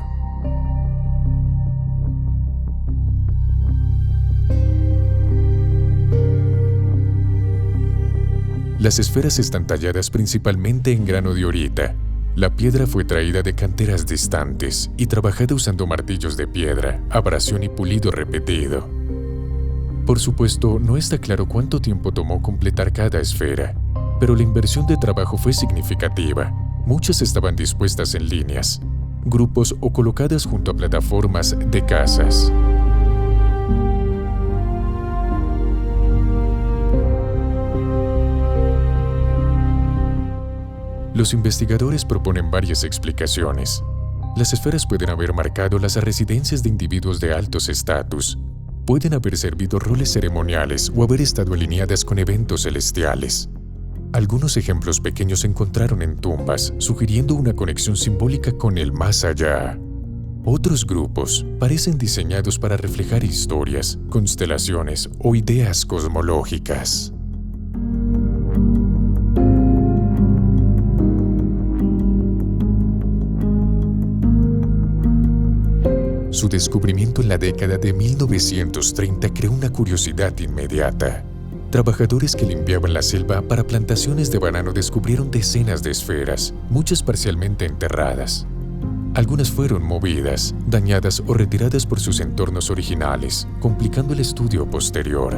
Las esferas están talladas principalmente en grano de orita. La piedra fue traída de canteras distantes y trabajada usando martillos de piedra, abrasión y pulido repetido. Por supuesto, no está claro cuánto tiempo tomó completar cada esfera, pero la inversión de trabajo fue significativa. Muchas estaban dispuestas en líneas, grupos o colocadas junto a plataformas de casas. Los investigadores proponen varias explicaciones. Las esferas pueden haber marcado las residencias de individuos de altos estatus. Pueden haber servido roles ceremoniales o haber estado alineadas con eventos celestiales. Algunos ejemplos pequeños se encontraron en tumbas, sugiriendo una conexión simbólica con el más allá. Otros grupos parecen diseñados para reflejar historias, constelaciones o ideas cosmológicas. Su descubrimiento en la década de 1930 creó una curiosidad inmediata. Trabajadores que limpiaban la selva para plantaciones de banano descubrieron decenas de esferas, muchas parcialmente enterradas. Algunas fueron movidas, dañadas o retiradas por sus entornos originales, complicando el estudio posterior.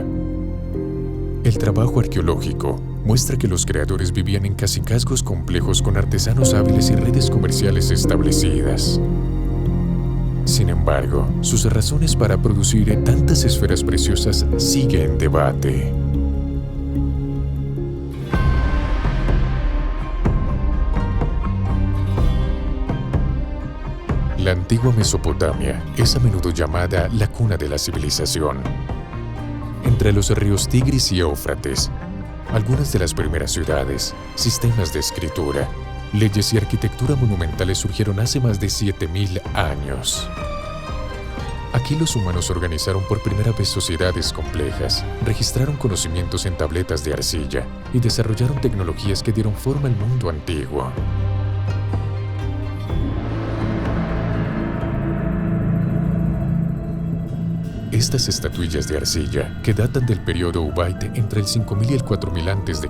El trabajo arqueológico muestra que los creadores vivían en cacicazgos complejos con artesanos hábiles y redes comerciales establecidas. Sin embargo, sus razones para producir tantas esferas preciosas siguen en debate. La antigua Mesopotamia es a menudo llamada la cuna de la civilización. Entre los ríos Tigris y Éufrates, algunas de las primeras ciudades, sistemas de escritura, leyes y arquitectura monumentales surgieron hace más de 7000 años. Aquí los humanos organizaron por primera vez sociedades complejas, registraron conocimientos en tabletas de arcilla y desarrollaron tecnologías que dieron forma al mundo antiguo. Estas estatuillas de arcilla, que datan del periodo Ubaid entre el 5000 y el 4000 a.C.,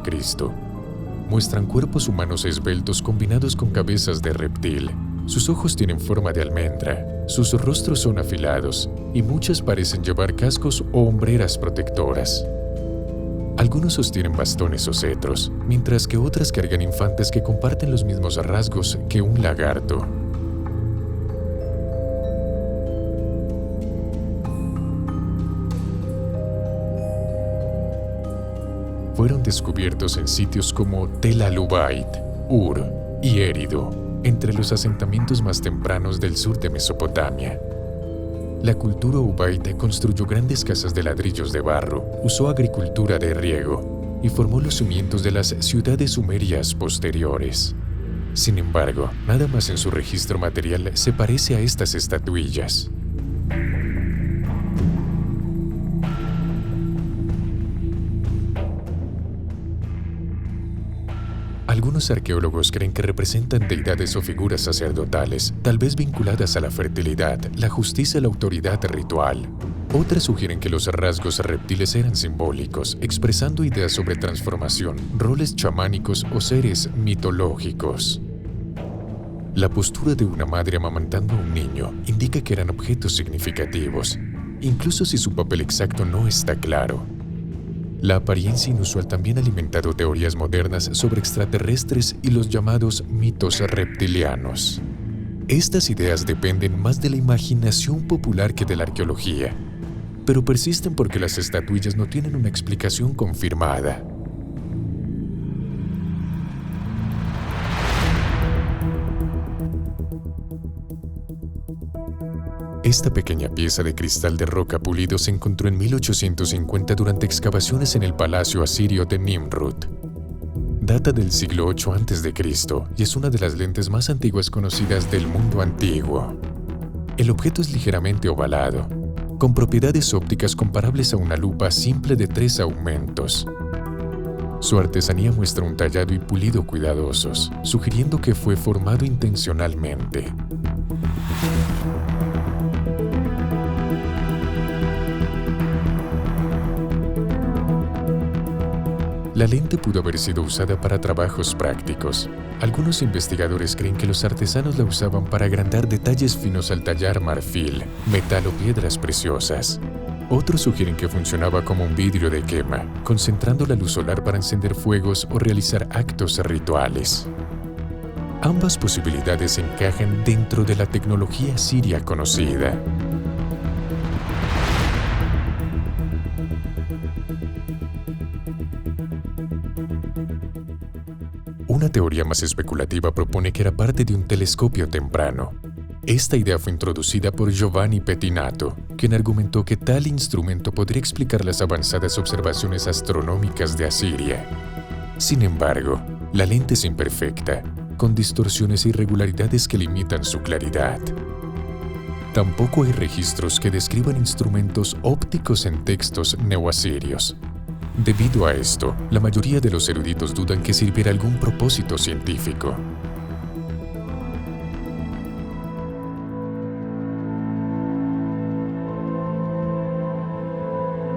muestran cuerpos humanos esbeltos combinados con cabezas de reptil. Sus ojos tienen forma de almendra, sus rostros son afilados y muchas parecen llevar cascos o hombreras protectoras. Algunos sostienen bastones o cetros, mientras que otras cargan infantes que comparten los mismos rasgos que un lagarto. Fueron descubiertos en sitios como Tel al-Ubaid, Ur y Erido, entre los asentamientos más tempranos del sur de Mesopotamia. La cultura Ubaid construyó grandes casas de ladrillos de barro, usó agricultura de riego y formó los cimientos de las ciudades sumerias posteriores. Sin embargo, nada más en su registro material se parece a estas estatuillas. Algunos arqueólogos creen que representan deidades o figuras sacerdotales, tal vez vinculadas a la fertilidad, la justicia y la autoridad ritual. Otras sugieren que los rasgos reptiles eran simbólicos, expresando ideas sobre transformación, roles chamánicos o seres mitológicos. La postura de una madre amamantando a un niño indica que eran objetos significativos, incluso si su papel exacto no está claro. La apariencia inusual también ha alimentado teorías modernas sobre extraterrestres y los llamados mitos reptilianos. Estas ideas dependen más de la imaginación popular que de la arqueología, pero persisten porque las estatuillas no tienen una explicación confirmada. Esta pequeña pieza de cristal de roca pulido se encontró en 1850 durante excavaciones en el palacio asirio de Nimrud. Data del siglo VIII a.C. y es una de las lentes más antiguas conocidas del mundo antiguo. El objeto es ligeramente ovalado, con propiedades ópticas comparables a una lupa simple de 3 aumentos. Su artesanía muestra un tallado y pulido cuidadosos, sugiriendo que fue formado intencionalmente. La lente pudo haber sido usada para trabajos prácticos. Algunos investigadores creen que los artesanos la usaban para agrandar detalles finos al tallar marfil, metal o piedras preciosas. Otros sugieren que funcionaba como un vidrio de quema, concentrando la luz solar para encender fuegos o realizar actos rituales. Ambas posibilidades encajan dentro de la tecnología siria conocida. Una teoría más especulativa propone que era parte de un telescopio temprano. Esta idea fue introducida por Giovanni Pettinato, quien argumentó que tal instrumento podría explicar las avanzadas observaciones astronómicas de Asiria. Sin embargo, la lente es imperfecta, con distorsiones e irregularidades que limitan su claridad. Tampoco hay registros que describan instrumentos ópticos en textos neoasirios. Debido a esto, la mayoría de los eruditos dudan que sirviera algún propósito científico.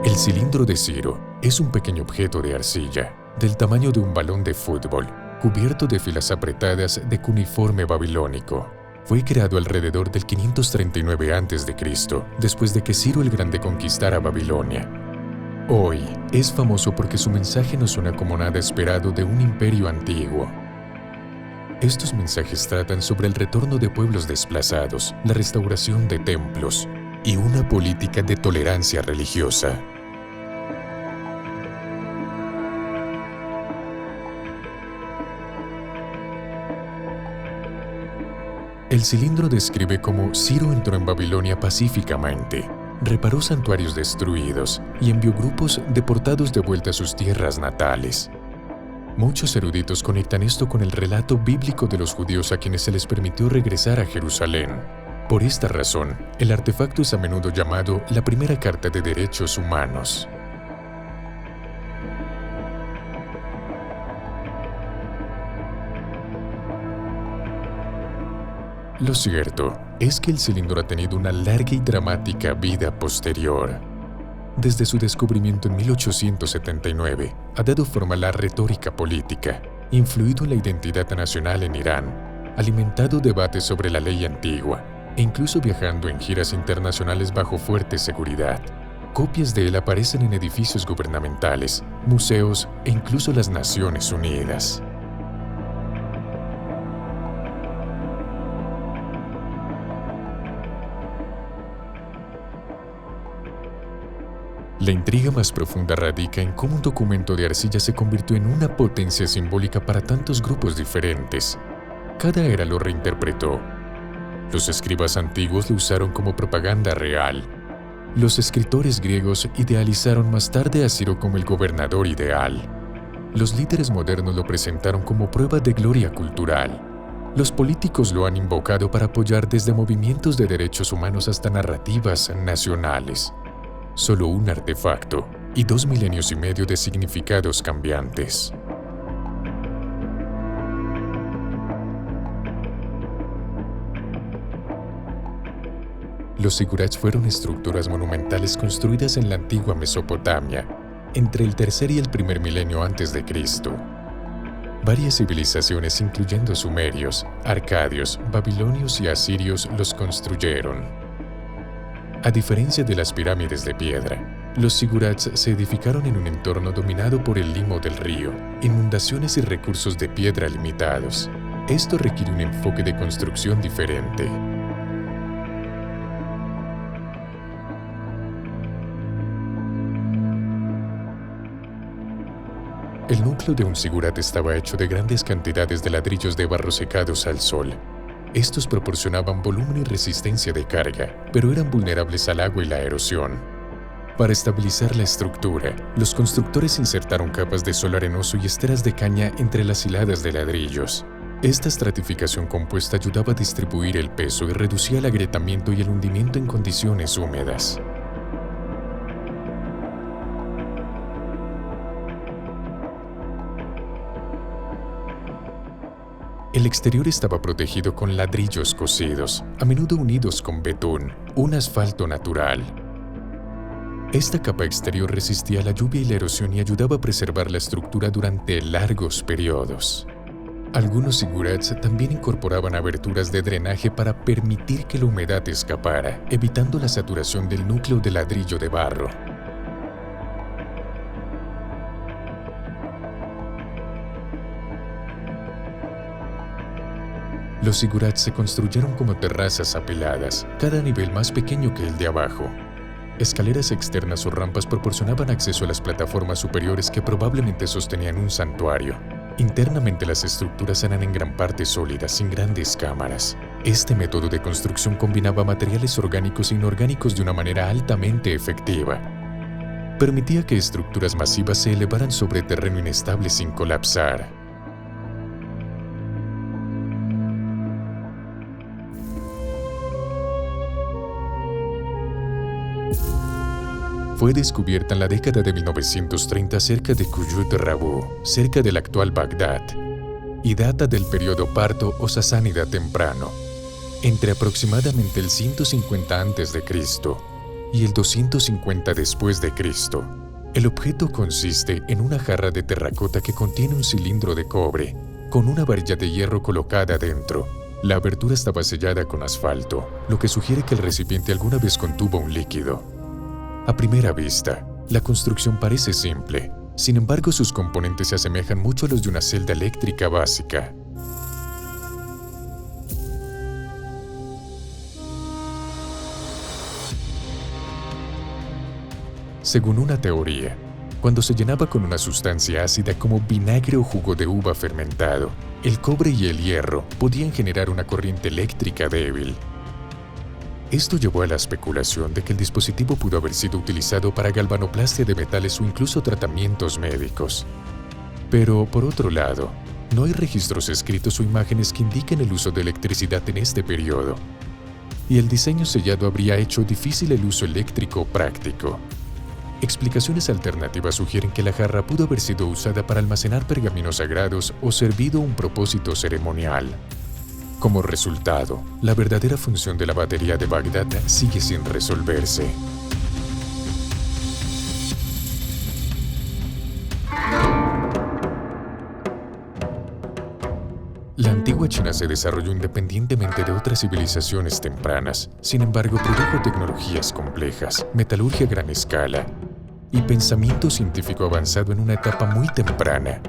El cilindro de Ciro es un pequeño objeto de arcilla, del tamaño de un balón de fútbol, cubierto de filas apretadas de cuneiforme babilónico. Fue creado alrededor del 539 a.C., después de que Ciro el Grande conquistara Babilonia. Hoy es famoso porque su mensaje no suena como nada esperado de un imperio antiguo. Estos mensajes tratan sobre el retorno de pueblos desplazados, la restauración de templos y una política de tolerancia religiosa. El cilindro describe cómo Ciro entró en Babilonia pacíficamente, reparó santuarios destruidos y envió grupos deportados de vuelta a sus tierras natales. Muchos eruditos conectan esto con el relato bíblico de los judíos a quienes se les permitió regresar a Jerusalén. Por esta razón, el artefacto es a menudo llamado la primera carta de derechos humanos. Lo cierto es que el cilindro ha tenido una larga y dramática vida posterior. Desde su descubrimiento en 1879, ha dado forma a la retórica política, influido en la identidad nacional en Irán, alimentado debates sobre la ley antigua e incluso viajando en giras internacionales bajo fuerte seguridad. Copias de él aparecen en edificios gubernamentales, museos e incluso las Naciones Unidas. La intriga más profunda radica en cómo un documento de arcilla se convirtió en una potencia simbólica para tantos grupos diferentes. Cada era lo reinterpretó. Los escribas antiguos lo usaron como propaganda real. Los escritores griegos idealizaron más tarde a Ciro como el gobernador ideal. Los líderes modernos lo presentaron como prueba de gloria cultural. Los políticos lo han invocado para apoyar desde movimientos de derechos humanos hasta narrativas nacionales. Solo un artefacto y 2 milenios y medio de significados cambiantes. Los zigurats fueron estructuras monumentales construidas en la antigua Mesopotamia, entre el tercer y el primer milenio antes de Cristo. Varias civilizaciones, incluyendo sumerios, arcadios, babilonios y asirios, los construyeron. A diferencia de las pirámides de piedra, los zigurats se edificaron en un entorno dominado por el limo del río, inundaciones y recursos de piedra limitados. Esto requiere un enfoque de construcción diferente. El núcleo de un zigurat estaba hecho de grandes cantidades de ladrillos de barro secados al sol. Estos proporcionaban volumen y resistencia de carga, pero eran vulnerables al agua y la erosión. Para estabilizar la estructura, los constructores insertaron capas de suelo arenoso y esteras de caña entre las hiladas de ladrillos. Esta estratificación compuesta ayudaba a distribuir el peso y reducía el agrietamiento y el hundimiento en condiciones húmedas. El exterior estaba protegido con ladrillos cocidos, a menudo unidos con betún, un asfalto natural. Esta capa exterior resistía la lluvia y la erosión y ayudaba a preservar la estructura durante largos periodos. Algunos zigurats también incorporaban aberturas de drenaje para permitir que la humedad escapara, evitando la saturación del núcleo de ladrillo de barro. Los zigurats se construyeron como terrazas apiladas, cada nivel más pequeño que el de abajo. Escaleras externas o rampas proporcionaban acceso a las plataformas superiores que probablemente sostenían un santuario. Internamente las estructuras eran en gran parte sólidas, sin grandes cámaras. Este método de construcción combinaba materiales orgánicos e inorgánicos de una manera altamente efectiva. Permitía que estructuras masivas se elevaran sobre terreno inestable sin colapsar. Fue descubierta en la década de 1930 cerca de Kuyut Rabu, cerca del actual Bagdad, y data del periodo parto o sasánida temprano, entre aproximadamente el 150 a.C. y el 250 después de Cristo. El objeto consiste en una jarra de terracota que contiene un cilindro de cobre, con una varilla de hierro colocada dentro. La abertura estaba sellada con asfalto, lo que sugiere que el recipiente alguna vez contuvo un líquido. A primera vista, la construcción parece simple, sin embargo sus componentes se asemejan mucho a los de una celda eléctrica básica. Según una teoría, cuando se llenaba con una sustancia ácida como vinagre o jugo de uva fermentado, el cobre y el hierro podían generar una corriente eléctrica débil. Esto llevó a la especulación de que el dispositivo pudo haber sido utilizado para galvanoplastia de metales o incluso tratamientos médicos. Pero, por otro lado, no hay registros escritos o imágenes que indiquen el uso de electricidad en este periodo, y el diseño sellado habría hecho difícil el uso eléctrico práctico. Explicaciones alternativas sugieren que la jarra pudo haber sido usada para almacenar pergaminos sagrados o servido a un propósito ceremonial. Como resultado, la verdadera función de la batería de Bagdad sigue sin resolverse. La antigua China se desarrolló independientemente de otras civilizaciones tempranas. Sin embargo, produjo tecnologías complejas, metalurgia a gran escala y pensamiento científico avanzado en una etapa muy temprana.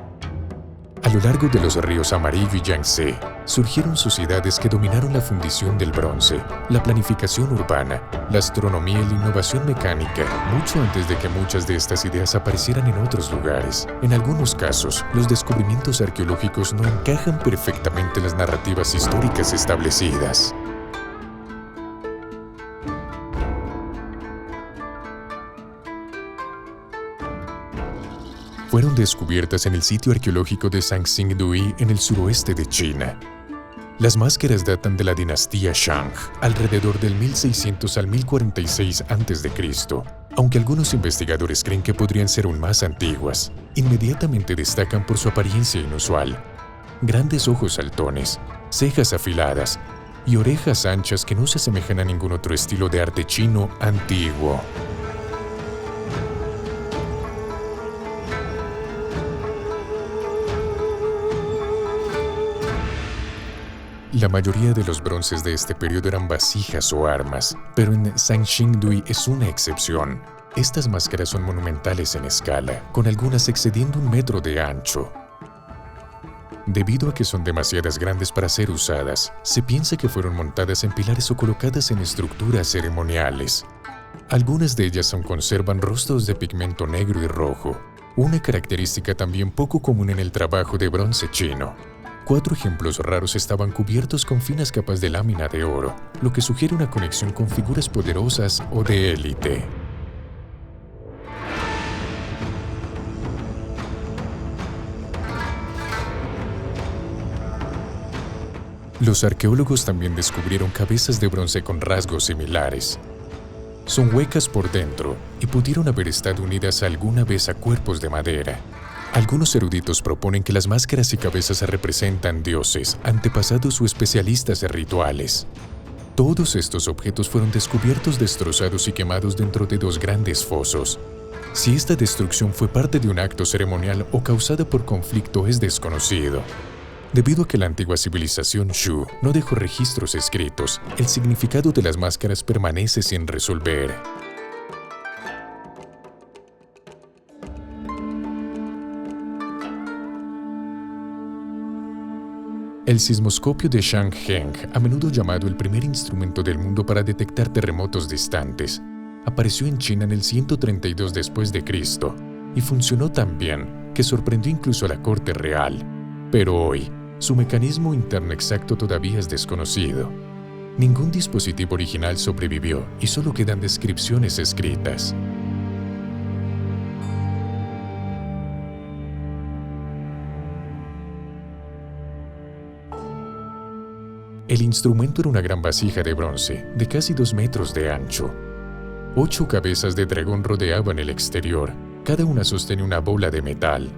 A lo largo de los ríos Amarillo y Yangtze, surgieron sociedades que dominaron la fundición del bronce, la planificación urbana, la astronomía y la innovación mecánica, mucho antes de que muchas de estas ideas aparecieran en otros lugares. En algunos casos, los descubrimientos arqueológicos no encajan perfectamente en las narrativas históricas establecidas. Fueron descubiertas en el sitio arqueológico de Sanxingdui en el suroeste de China. Las máscaras datan de la dinastía Shang, alrededor del 1600 al 1046 a.C., aunque algunos investigadores creen que podrían ser aún más antiguas. Inmediatamente destacan por su apariencia inusual. Grandes ojos saltones, cejas afiladas y orejas anchas que no se asemejan a ningún otro estilo de arte chino antiguo. La mayoría de los bronces de este periodo eran vasijas o armas, pero en Sanxingdui es una excepción. Estas máscaras son monumentales en escala, con algunas excediendo 1 metro de ancho. Debido a que son demasiadas grandes para ser usadas, se piensa que fueron montadas en pilares o colocadas en estructuras ceremoniales. Algunas de ellas aún conservan rostros de pigmento negro y rojo, una característica también poco común en el trabajo de bronce chino. 4 ejemplos raros estaban cubiertos con finas capas de lámina de oro, lo que sugiere una conexión con figuras poderosas o de élite. Los arqueólogos también descubrieron cabezas de bronce con rasgos similares. Son huecas por dentro y pudieron haber estado unidas alguna vez a cuerpos de madera. Algunos eruditos proponen que las máscaras y cabezas representan dioses, antepasados o especialistas en rituales. Todos estos objetos fueron descubiertos destrozados y quemados dentro de 2 grandes fosos. Si esta destrucción fue parte de un acto ceremonial o causada por conflicto es desconocido. Debido a que la antigua civilización Shu no dejó registros escritos, el significado de las máscaras permanece sin resolver. El sismoscopio de Changheng, a menudo llamado el primer instrumento del mundo para detectar terremotos distantes, apareció en China en el 132 después de Cristo y funcionó tan bien que sorprendió incluso a la corte real. Pero hoy, su mecanismo interno exacto todavía es desconocido. Ningún dispositivo original sobrevivió y solo quedan descripciones escritas. El instrumento era una gran vasija de bronce, de casi 2 metros de ancho. 8 cabezas de dragón rodeaban el exterior, cada una sostenía una bola de metal.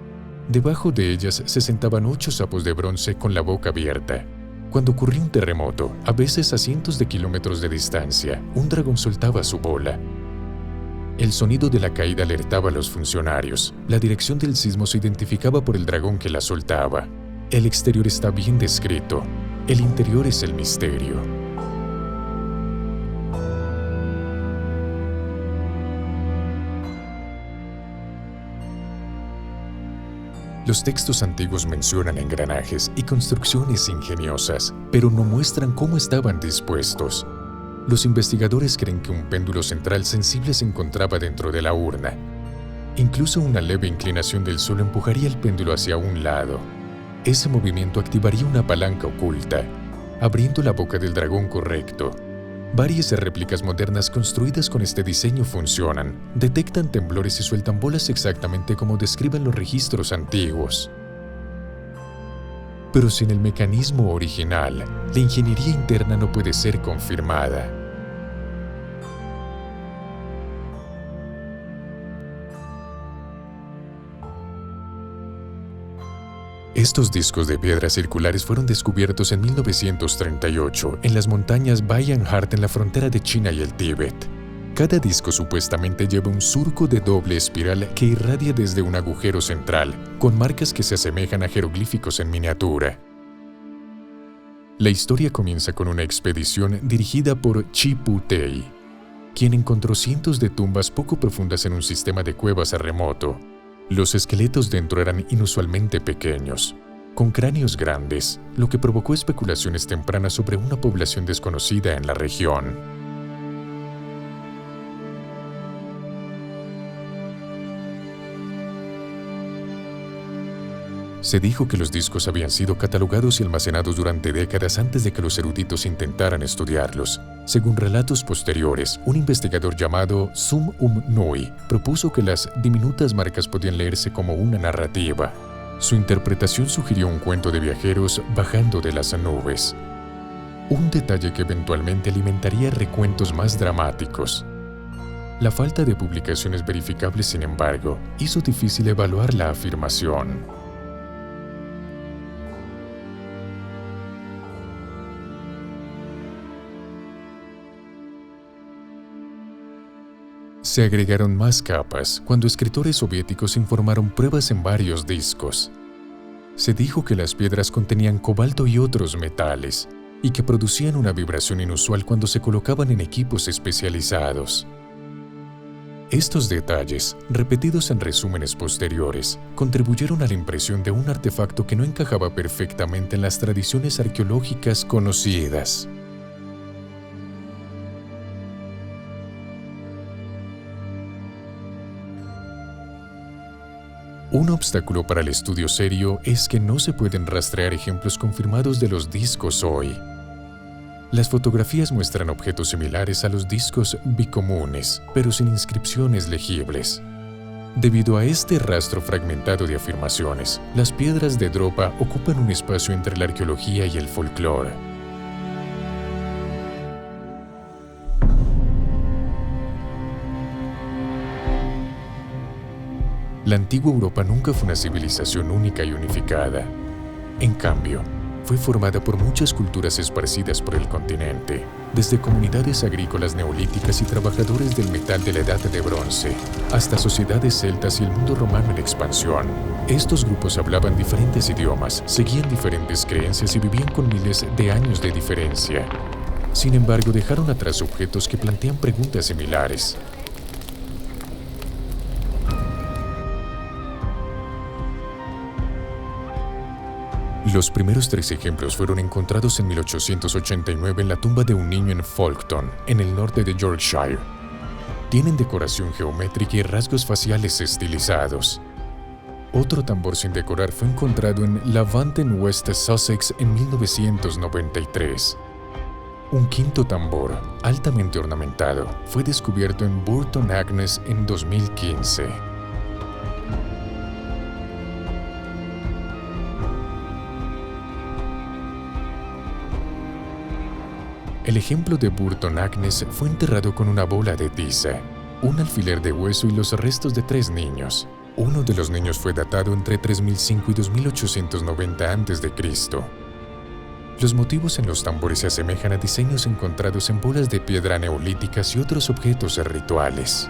Debajo de ellas se sentaban 8 sapos de bronce con la boca abierta. Cuando ocurría un terremoto, a veces a cientos de kilómetros de distancia, un dragón soltaba su bola. El sonido de la caída alertaba a los funcionarios. La dirección del sismo se identificaba por el dragón que la soltaba. El exterior está bien descrito. El interior es el misterio. Los textos antiguos mencionan engranajes y construcciones ingeniosas, pero no muestran cómo estaban dispuestos. Los investigadores creen que un péndulo central sensible se encontraba dentro de la urna. Incluso una leve inclinación del suelo empujaría el péndulo hacia un lado. Ese movimiento activaría una palanca oculta, abriendo la boca del dragón correcto. Varias réplicas modernas construidas con este diseño funcionan, detectan temblores y sueltan bolas exactamente como describen los registros antiguos. Pero sin el mecanismo original, la ingeniería interna no puede ser confirmada. Estos discos de piedras circulares fueron descubiertos en 1938 en las montañas Bayan Hart en la frontera de China y el Tíbet. Cada disco supuestamente lleva un surco de doble espiral que irradia desde un agujero central, con marcas que se asemejan a jeroglíficos en miniatura. La historia comienza con una expedición dirigida por Chi Pu Tei, quien encontró cientos de tumbas poco profundas en un sistema de cuevas remoto. Los esqueletos dentro eran inusualmente pequeños, con cráneos grandes, lo que provocó especulaciones tempranas sobre una población desconocida en la región. Se dijo que los discos habían sido catalogados y almacenados durante décadas antes de que los eruditos intentaran estudiarlos. Según relatos posteriores, un investigador llamado Sum Nui propuso que las diminutas marcas podían leerse como una narrativa. Su interpretación sugirió un cuento de viajeros bajando de las nubes. Un detalle que eventualmente alimentaría recuentos más dramáticos. La falta de publicaciones verificables, sin embargo, hizo difícil evaluar la afirmación. Se agregaron más capas cuando escritores soviéticos informaron pruebas en varios discos. Se dijo que las piedras contenían cobalto y otros metales, y que producían una vibración inusual cuando se colocaban en equipos especializados. Estos detalles, repetidos en resúmenes posteriores, contribuyeron a la impresión de un artefacto que no encajaba perfectamente en las tradiciones arqueológicas conocidas. Un obstáculo para el estudio serio es que no se pueden rastrear ejemplos confirmados de los discos hoy. Las fotografías muestran objetos similares a los discos bicomunes, pero sin inscripciones legibles. Debido a este rastro fragmentado de afirmaciones, las piedras de Dropa ocupan un espacio entre la arqueología y el folclore. La antigua Europa nunca fue una civilización única y unificada. En cambio, fue formada por muchas culturas esparcidas por el continente, desde comunidades agrícolas neolíticas y trabajadores del metal de la Edad de Bronce, hasta sociedades celtas y el mundo romano en expansión. Estos grupos hablaban diferentes idiomas, seguían diferentes creencias y vivían con miles de años de diferencia. Sin embargo, dejaron atrás objetos que plantean preguntas similares. Los primeros 3 ejemplos fueron encontrados en 1889 en la tumba de un niño en Folkton, en el norte de Yorkshire. Tienen decoración geométrica y rasgos faciales estilizados. Otro tambor sin decorar fue encontrado en Lavanten, West Sussex, en 1993. Un quinto tambor, altamente ornamentado, fue descubierto en Burton Agnes en 2015. El ejemplo de Burton Agnes fue enterrado con una bola de tiza, un alfiler de hueso y los restos de 3 niños. Uno de los niños fue datado entre 3005 y 2890 a.C. Los motivos en los tambores se asemejan a diseños encontrados en bolas de piedra neolíticas y otros objetos rituales.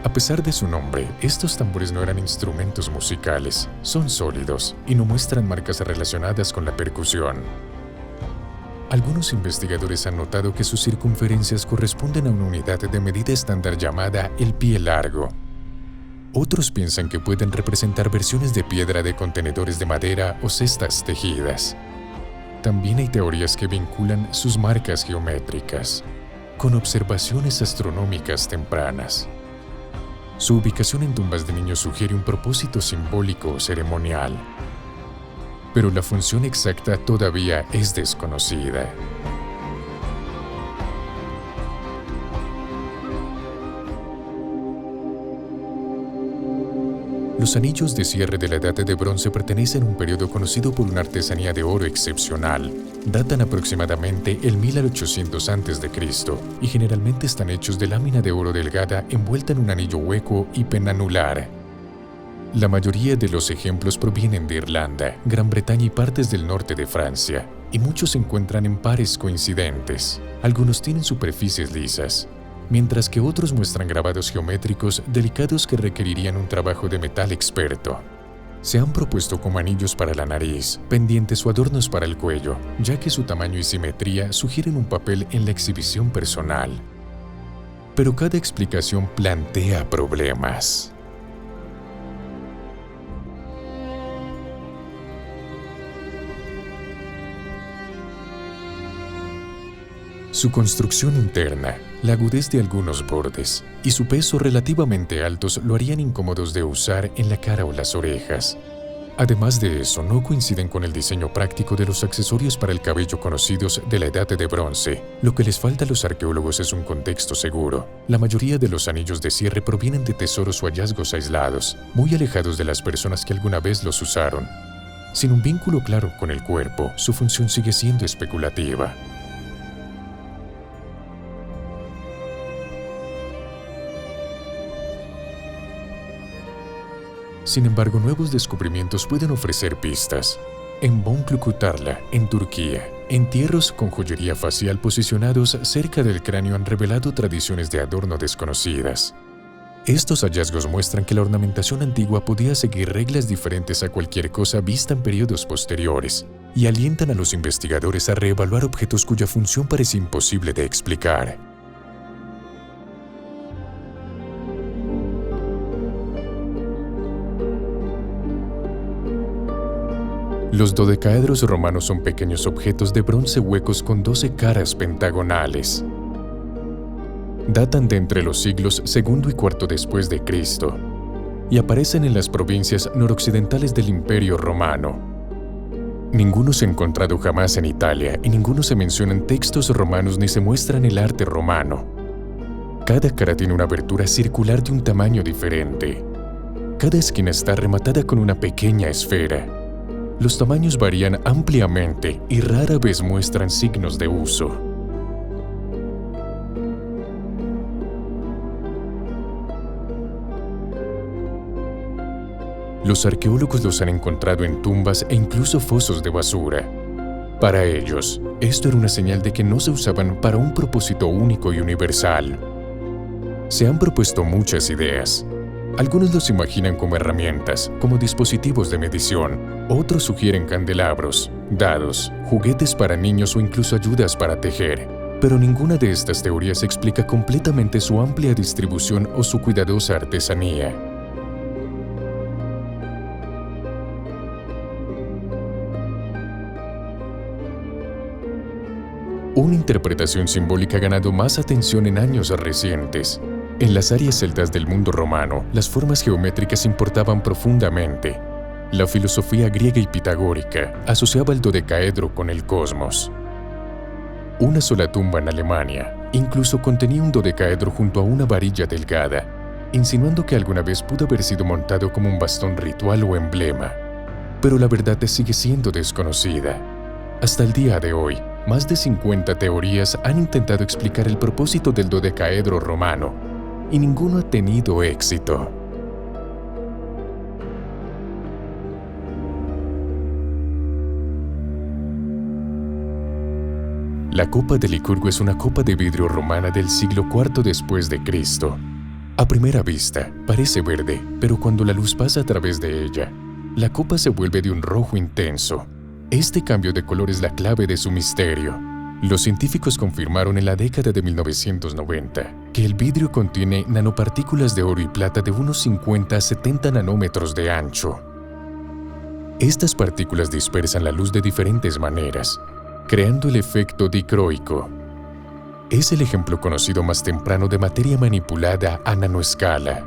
A pesar de su nombre, estos tambores no eran instrumentos musicales, son sólidos y no muestran marcas relacionadas con la percusión. Algunos investigadores han notado que sus circunferencias corresponden a una unidad de medida estándar llamada el pie largo. Otros piensan que pueden representar versiones de piedra de contenedores de madera o cestas tejidas. También hay teorías que vinculan sus marcas geométricas con observaciones astronómicas tempranas. Su ubicación en tumbas de niños sugiere un propósito simbólico o ceremonial, pero la función exacta todavía es desconocida. Los anillos de cierre de la Edad de Bronce pertenecen a un periodo conocido por una artesanía de oro excepcional. Datan aproximadamente el 1000 al 800 a.C. y generalmente están hechos de lámina de oro delgada envuelta en un anillo hueco y penanular. La mayoría de los ejemplos provienen de Irlanda, Gran Bretaña y partes del norte de Francia, y muchos se encuentran en pares coincidentes. Algunos tienen superficies lisas, mientras que otros muestran grabados geométricos delicados que requerirían un trabajo de metal experto. Se han propuesto como anillos para la nariz, pendientes o adornos para el cuello, ya que su tamaño y simetría sugieren un papel en la exhibición personal. Pero cada explicación plantea problemas. Su construcción interna, la agudez de algunos bordes y su peso relativamente altos lo harían incómodos de usar en la cara o las orejas. Además de eso, no coinciden con el diseño práctico de los accesorios para el cabello conocidos de la Edad de Bronce. Lo que les falta a los arqueólogos es un contexto seguro. La mayoría de los anillos de cierre provienen de tesoros o hallazgos aislados, muy alejados de las personas que alguna vez los usaron. Sin un vínculo claro con el cuerpo, su función sigue siendo especulativa. Sin embargo, nuevos descubrimientos pueden ofrecer pistas. En Boncuklutarla, en Turquía, entierros con joyería facial posicionados cerca del cráneo han revelado tradiciones de adorno desconocidas. Estos hallazgos muestran que la ornamentación antigua podía seguir reglas diferentes a cualquier cosa vista en periodos posteriores, y alientan a los investigadores a reevaluar objetos cuya función parece imposible de explicar. Los dodecaedros romanos son pequeños objetos de bronce huecos con 12 caras pentagonales. Datan de entre los siglos II y IV después de Cristo y aparecen en las provincias noroccidentales del Imperio Romano. Ninguno se ha encontrado jamás en Italia y ninguno se menciona en textos romanos ni se muestra en el arte romano. Cada cara tiene una abertura circular de un tamaño diferente. Cada esquina está rematada con una pequeña esfera. Los tamaños varían ampliamente y rara vez muestran signos de uso. Los arqueólogos los han encontrado en tumbas e incluso fosos de basura. Para ellos, esto era una señal de que no se usaban para un propósito único y universal. Se han propuesto muchas ideas. Algunos los imaginan como herramientas, como dispositivos de medición. Otros sugieren candelabros, dados, juguetes para niños o incluso ayudas para tejer. Pero ninguna de estas teorías explica completamente su amplia distribución o su cuidadosa artesanía. Una interpretación simbólica ha ganado más atención en años recientes. En las áreas celtas del mundo romano, las formas geométricas importaban profundamente. La filosofía griega y pitagórica asociaba el dodecaedro con el cosmos. Una sola tumba en Alemania incluso contenía un dodecaedro junto a una varilla delgada, insinuando que alguna vez pudo haber sido montado como un bastón ritual o emblema. Pero la verdad sigue siendo desconocida. Hasta el día de hoy, más de 50 teorías han intentado explicar el propósito del dodecaedro romano, y ninguno ha tenido éxito. La copa de Licurgo es una copa de vidrio romana del siglo IV después de Cristo. A primera vista, parece verde, pero cuando la luz pasa a través de ella, la copa se vuelve de un rojo intenso. Este cambio de color es la clave de su misterio. Los científicos confirmaron en la década de 1990 que el vidrio contiene nanopartículas de oro y plata de unos 50 a 70 nanómetros de ancho. Estas partículas dispersan la luz de diferentes maneras, creando el efecto dicroico. Es el ejemplo conocido más temprano de materia manipulada a nanoescala.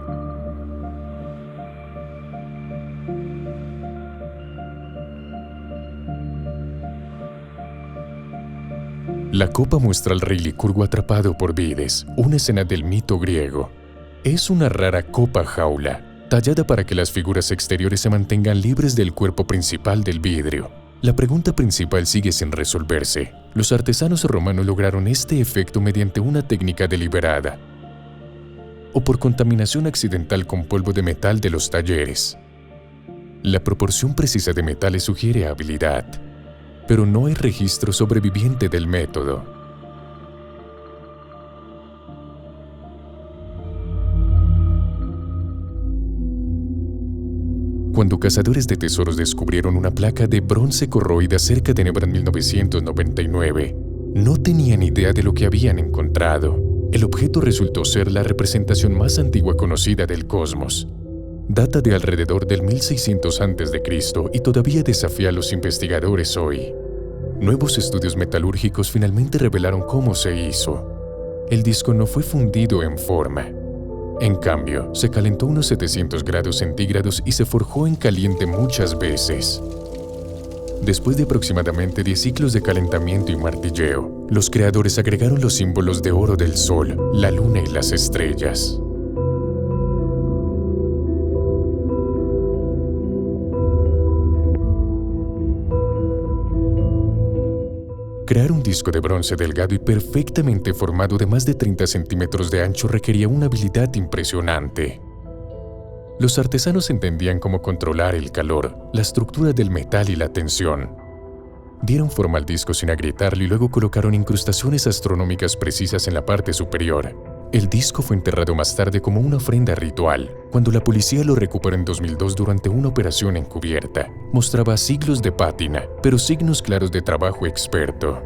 La copa muestra al rey Licurgo atrapado por Vides, una escena del mito griego. Es una rara copa jaula, tallada para que las figuras exteriores se mantengan libres del cuerpo principal del vidrio. La pregunta principal sigue sin resolverse. Los artesanos romanos lograron este efecto mediante una técnica deliberada o por contaminación accidental con polvo de metal de los talleres. La proporción precisa de metales sugiere habilidad, pero no hay registro sobreviviente del método. Cuando cazadores de tesoros descubrieron una placa de bronce corroída cerca de Nebra en 1999, no tenían idea de lo que habían encontrado. El objeto resultó ser la representación más antigua conocida del cosmos. Data de alrededor del 1600 a.C. y todavía desafía a los investigadores hoy. Nuevos estudios metalúrgicos finalmente revelaron cómo se hizo. El disco no fue fundido en forma. En cambio, se calentó unos 700 grados centígrados y se forjó en caliente muchas veces. Después de aproximadamente 10 ciclos de calentamiento y martilleo, los creadores agregaron los símbolos de oro del sol, la luna y las estrellas. Crear un disco de bronce delgado y perfectamente formado de más de 30 centímetros de ancho requería una habilidad impresionante. Los artesanos entendían cómo controlar el calor, la estructura del metal y la tensión. Dieron forma al disco sin agrietarlo y luego colocaron incrustaciones astronómicas precisas en la parte superior. El disco fue enterrado más tarde como una ofrenda ritual. Cuando la policía lo recuperó en 2002 durante una operación encubierta, mostraba siglos de pátina, pero signos claros de trabajo experto.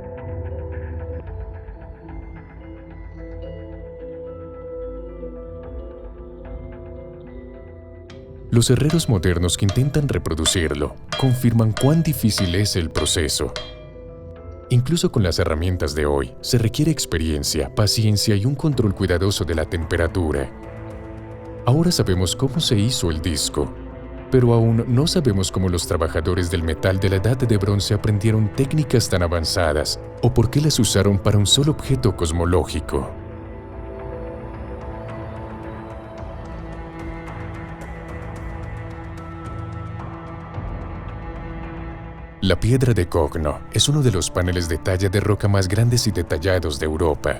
Los herreros modernos que intentan reproducirlo confirman cuán difícil es el proceso. Incluso con las herramientas de hoy, se requiere experiencia, paciencia y un control cuidadoso de la temperatura. Ahora sabemos cómo se hizo el disco, pero aún no sabemos cómo los trabajadores del metal de la Edad de Bronce aprendieron técnicas tan avanzadas o por qué las usaron para un solo objeto cosmológico. La piedra de Cogno es uno de los paneles de talla de roca más grandes y detallados de Europa.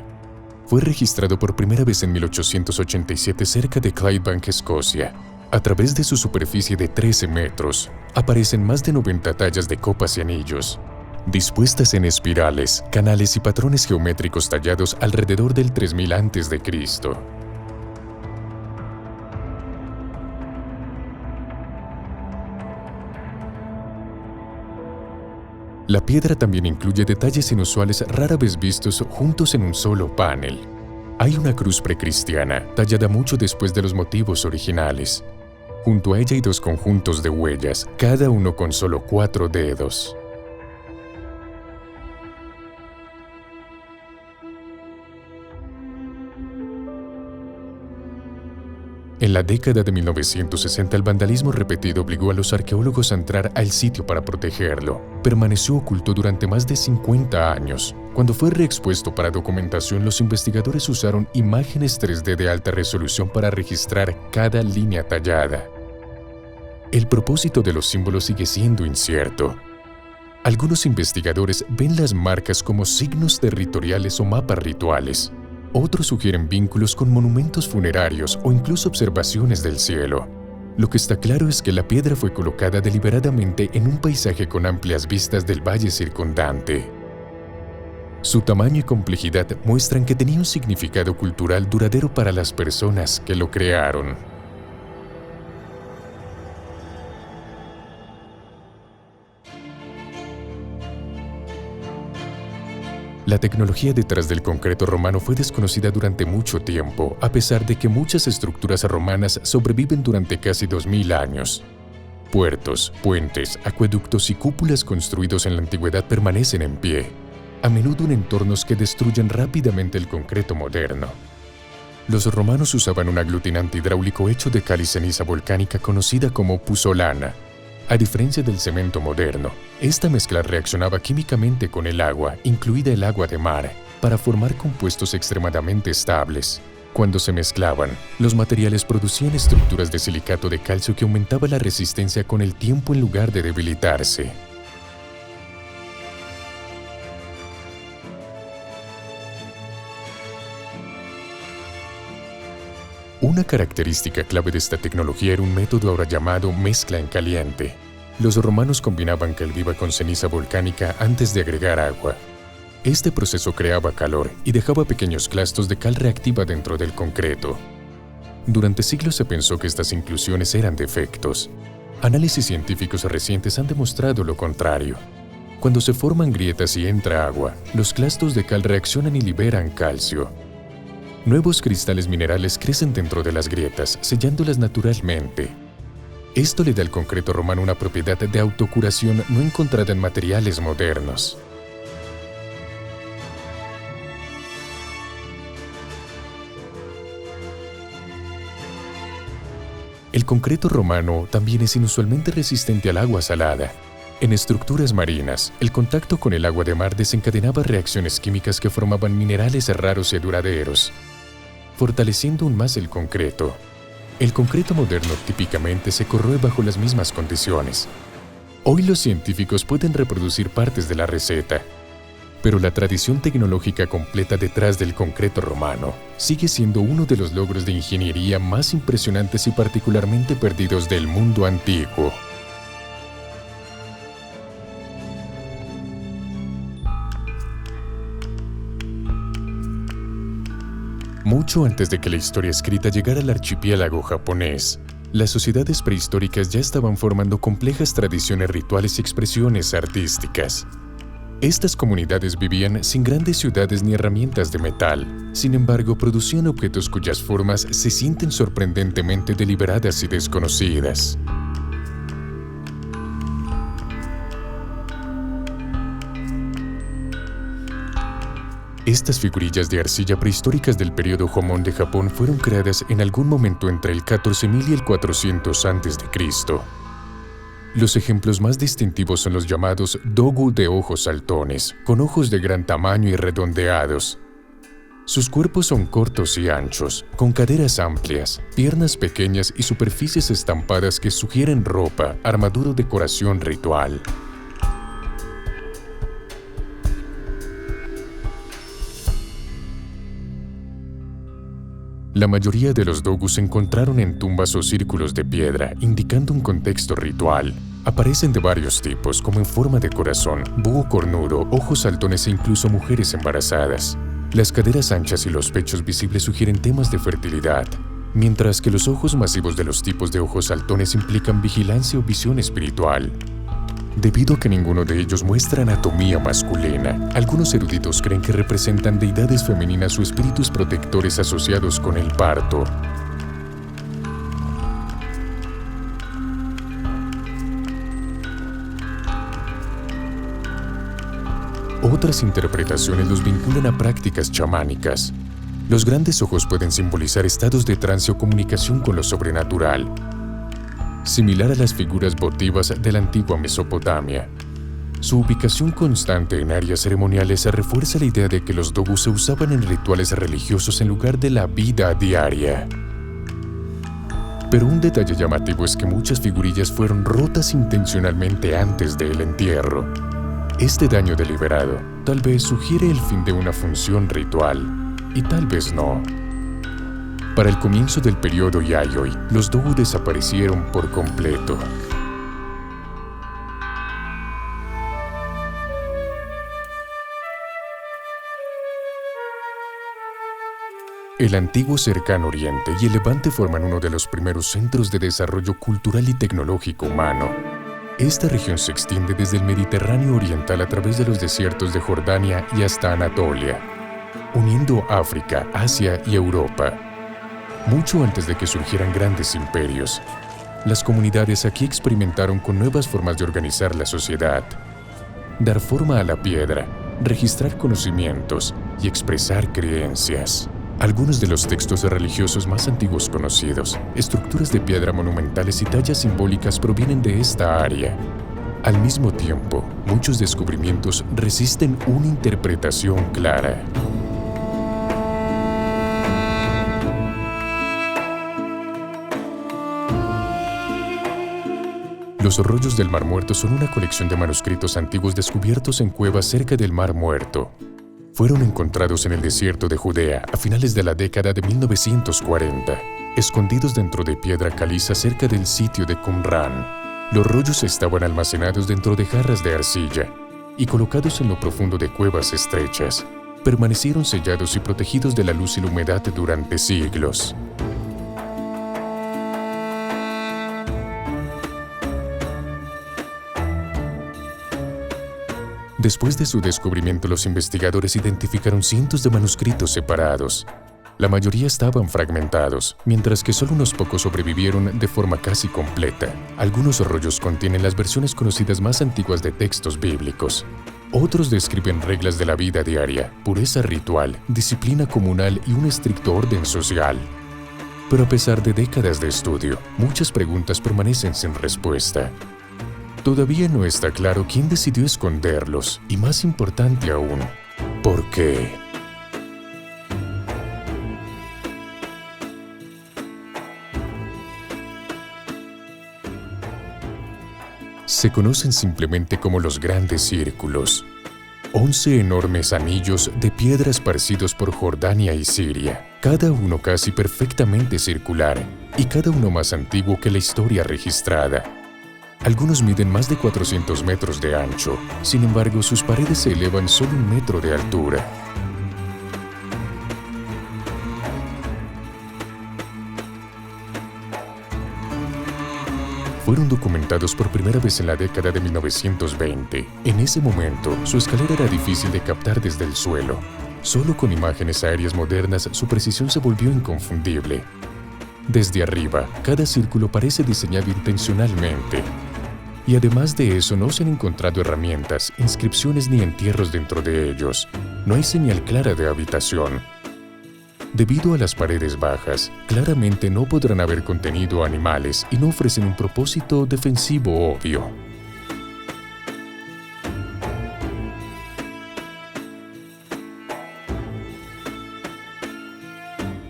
Fue registrado por primera vez en 1887 cerca de Clydebank, Escocia. A través de su superficie de 13 metros, aparecen más de 90 tallas de copas y anillos, dispuestas en espirales, canales y patrones geométricos tallados alrededor del 3000 a.C. La piedra también incluye detalles inusuales rara vez vistos juntos en un solo panel. Hay una cruz precristiana, tallada mucho después de los motivos originales. Junto a ella hay dos conjuntos de huellas, cada uno con solo 4 dedos. En la década de 1960, el vandalismo repetido obligó a los arqueólogos a entrar al sitio para protegerlo. Permaneció oculto durante más de 50 años. Cuando fue reexpuesto para documentación, los investigadores usaron imágenes 3D de alta resolución para registrar cada línea tallada. El propósito de los símbolos sigue siendo incierto. Algunos investigadores ven las marcas como signos territoriales o mapas rituales. Otros sugieren vínculos con monumentos funerarios o incluso observaciones del cielo. Lo que está claro es que la piedra fue colocada deliberadamente en un paisaje con amplias vistas del valle circundante. Su tamaño y complejidad muestran que tenía un significado cultural duradero para las personas que lo crearon. La tecnología detrás del concreto romano fue desconocida durante mucho tiempo, a pesar de que muchas estructuras romanas sobreviven durante casi 2000 años. Puertos, puentes, acueductos y cúpulas construidos en la antigüedad permanecen en pie, a menudo en entornos que destruyen rápidamente el concreto moderno. Los romanos usaban un aglutinante hidráulico hecho de cal y ceniza volcánica conocida como puzzolana. A diferencia del cemento moderno, esta mezcla reaccionaba químicamente con el agua, incluida el agua de mar, para formar compuestos extremadamente estables. Cuando se mezclaban, los materiales producían estructuras de silicato de calcio que aumentaba la resistencia con el tiempo en lugar de debilitarse. Una característica clave de esta tecnología era un método ahora llamado mezcla en caliente. Los romanos combinaban cal viva con ceniza volcánica antes de agregar agua. Este proceso creaba calor y dejaba pequeños clastos de cal reactiva dentro del concreto. Durante siglos se pensó que estas inclusiones eran defectos. Análisis científicos recientes han demostrado lo contrario. Cuando se forman grietas y entra agua, los clastos de cal reaccionan y liberan calcio. Nuevos cristales minerales crecen dentro de las grietas, sellándolas naturalmente. Esto le da al concreto romano una propiedad de autocuración no encontrada en materiales modernos. El concreto romano también es inusualmente resistente al agua salada. En estructuras marinas, el contacto con el agua de mar desencadenaba reacciones químicas que formaban minerales raros y duraderos, fortaleciendo aún más el concreto. El concreto moderno típicamente se corroe bajo las mismas condiciones. Hoy los científicos pueden reproducir partes de la receta, pero la tradición tecnológica completa detrás del concreto romano sigue siendo uno de los logros de ingeniería más impresionantes y particularmente perdidos del mundo antiguo. Mucho antes de que la historia escrita llegara al archipiélago japonés, las sociedades prehistóricas ya estaban formando complejas tradiciones rituales y expresiones artísticas. Estas comunidades vivían sin grandes ciudades ni herramientas de metal. Sin embargo, producían objetos cuyas formas se sienten sorprendentemente deliberadas y desconocidas. Estas figurillas de arcilla prehistóricas del período Jōmon de Japón fueron creadas en algún momento entre el 14.000 y el 400 a.C. Los ejemplos más distintivos son los llamados dogu de ojos saltones, con ojos de gran tamaño y redondeados. Sus cuerpos son cortos y anchos, con caderas amplias, piernas pequeñas y superficies estampadas que sugieren ropa, armadura o decoración ritual. La mayoría de los dogus se encontraron en tumbas o círculos de piedra, indicando un contexto ritual. Aparecen de varios tipos, como en forma de corazón, búho cornudo, ojos saltones e incluso mujeres embarazadas. Las caderas anchas y los pechos visibles sugieren temas de fertilidad, mientras que los ojos masivos de los tipos de ojos saltones implican vigilancia o visión espiritual. Debido a que ninguno de ellos muestra anatomía masculina, algunos eruditos creen que representan deidades femeninas o espíritus protectores asociados con el parto. Otras interpretaciones los vinculan a prácticas chamánicas. Los grandes ojos pueden simbolizar estados de trance o comunicación con lo sobrenatural, similar a las figuras votivas de la antigua Mesopotamia. Su ubicación constante en áreas ceremoniales refuerza la idea de que los dogus se usaban en rituales religiosos en lugar de la vida diaria. Pero un detalle llamativo es que muchas figurillas fueron rotas intencionalmente antes del entierro. Este daño deliberado tal vez sugiere el fin de una función ritual, y tal vez no. Para el comienzo del periodo Yayoi, los dogu desaparecieron por completo. El antiguo Cercano Oriente y el Levante forman uno de los primeros centros de desarrollo cultural y tecnológico humano. Esta región se extiende desde el Mediterráneo oriental a través de los desiertos de Jordania y hasta Anatolia, uniendo África, Asia y Europa. Mucho antes de que surgieran grandes imperios, las comunidades aquí experimentaron con nuevas formas de organizar la sociedad, dar forma a la piedra, registrar conocimientos y expresar creencias. Algunos de los textos religiosos más antiguos conocidos, estructuras de piedra monumentales y tallas simbólicas provienen de esta área. Al mismo tiempo, muchos descubrimientos resisten una interpretación clara. Los rollos del Mar Muerto son una colección de manuscritos antiguos descubiertos en cuevas cerca del Mar Muerto. Fueron encontrados en el desierto de Judea a finales de la década de 1940, escondidos dentro de piedra caliza cerca del sitio de Qumran. Los rollos estaban almacenados dentro de jarras de arcilla y colocados en lo profundo de cuevas estrechas. Permanecieron sellados y protegidos de la luz y la humedad durante siglos. Después de su descubrimiento, los investigadores identificaron cientos de manuscritos separados. La mayoría estaban fragmentados, mientras que solo unos pocos sobrevivieron de forma casi completa. Algunos rollos contienen las versiones conocidas más antiguas de textos bíblicos. Otros describen reglas de la vida diaria, pureza ritual, disciplina comunal y un estricto orden social. Pero a pesar de décadas de estudio, muchas preguntas permanecen sin respuesta. Todavía no está claro quién decidió esconderlos y, más importante aún, ¿por qué? Se conocen simplemente como los grandes círculos. 11 enormes anillos de piedra esparcidos por Jordania y Siria, cada uno casi perfectamente circular y cada uno más antiguo que la historia registrada. Algunos miden más de 400 metros de ancho, sin embargo, sus paredes se elevan solo 1 metro de altura. Fueron documentados por primera vez en la década de 1920. En ese momento, su escalera era difícil de captar desde el suelo. Solo con imágenes aéreas modernas, su precisión se volvió inconfundible. Desde arriba, cada círculo parece diseñado intencionalmente. Y además de eso, no se han encontrado herramientas, inscripciones ni entierros dentro de ellos. No hay señal clara de habitación. Debido a las paredes bajas, claramente no podrán haber contenido animales y no ofrecen un propósito defensivo obvio.